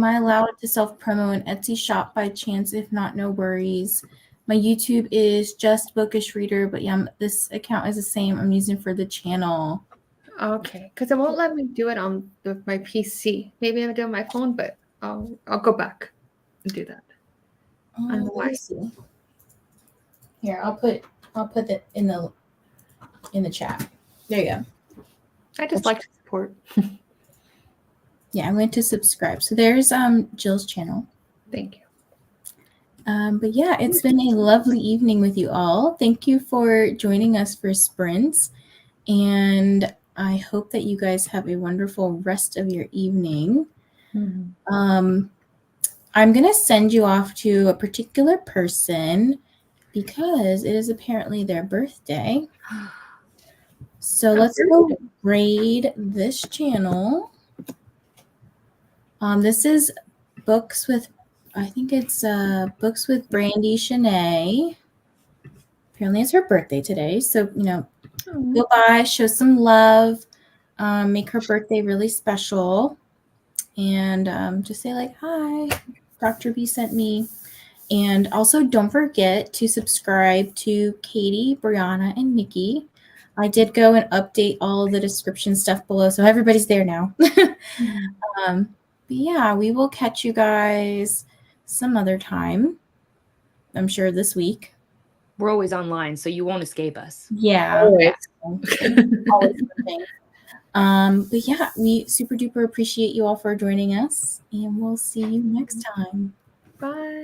I allowed to self-promo an Etsy shop by chance? If not, no worries. My YouTube is just Bookish Reader, but yeah, this account is the same I'm using for the channel. Okay, because it won't let me do it on my PC. Maybe I'll do it on my phone, but I'll go back and do that. Let me see. Here, I'll put that in the chat. There you go. I just like to support. Yeah, I went to subscribe. So there's Jill's channel. Thank you. But yeah, it's been a lovely evening with you all. Thank you for joining us for sprints. And I hope that you guys have a wonderful rest of your evening. I'm going to send you off to a particular person because it is apparently their birthday. So let's go raid this channel. This is Books with, I think it's Books with Brandy Shanae. Apparently it's her birthday today. So, go by, show some love, make her birthday really special, and just say like, hi. Dr. B sent me. And also, don't forget to subscribe to Katy, Briana, and Nikki. I did go and update all the description stuff below, so everybody's there now. But yeah, we will catch you guys some other time. I'm sure this week. We're always online, so you won't escape us. Yeah. Always. Always something. But yeah, we super duper appreciate you all for joining us, and we'll see you next time. Bye.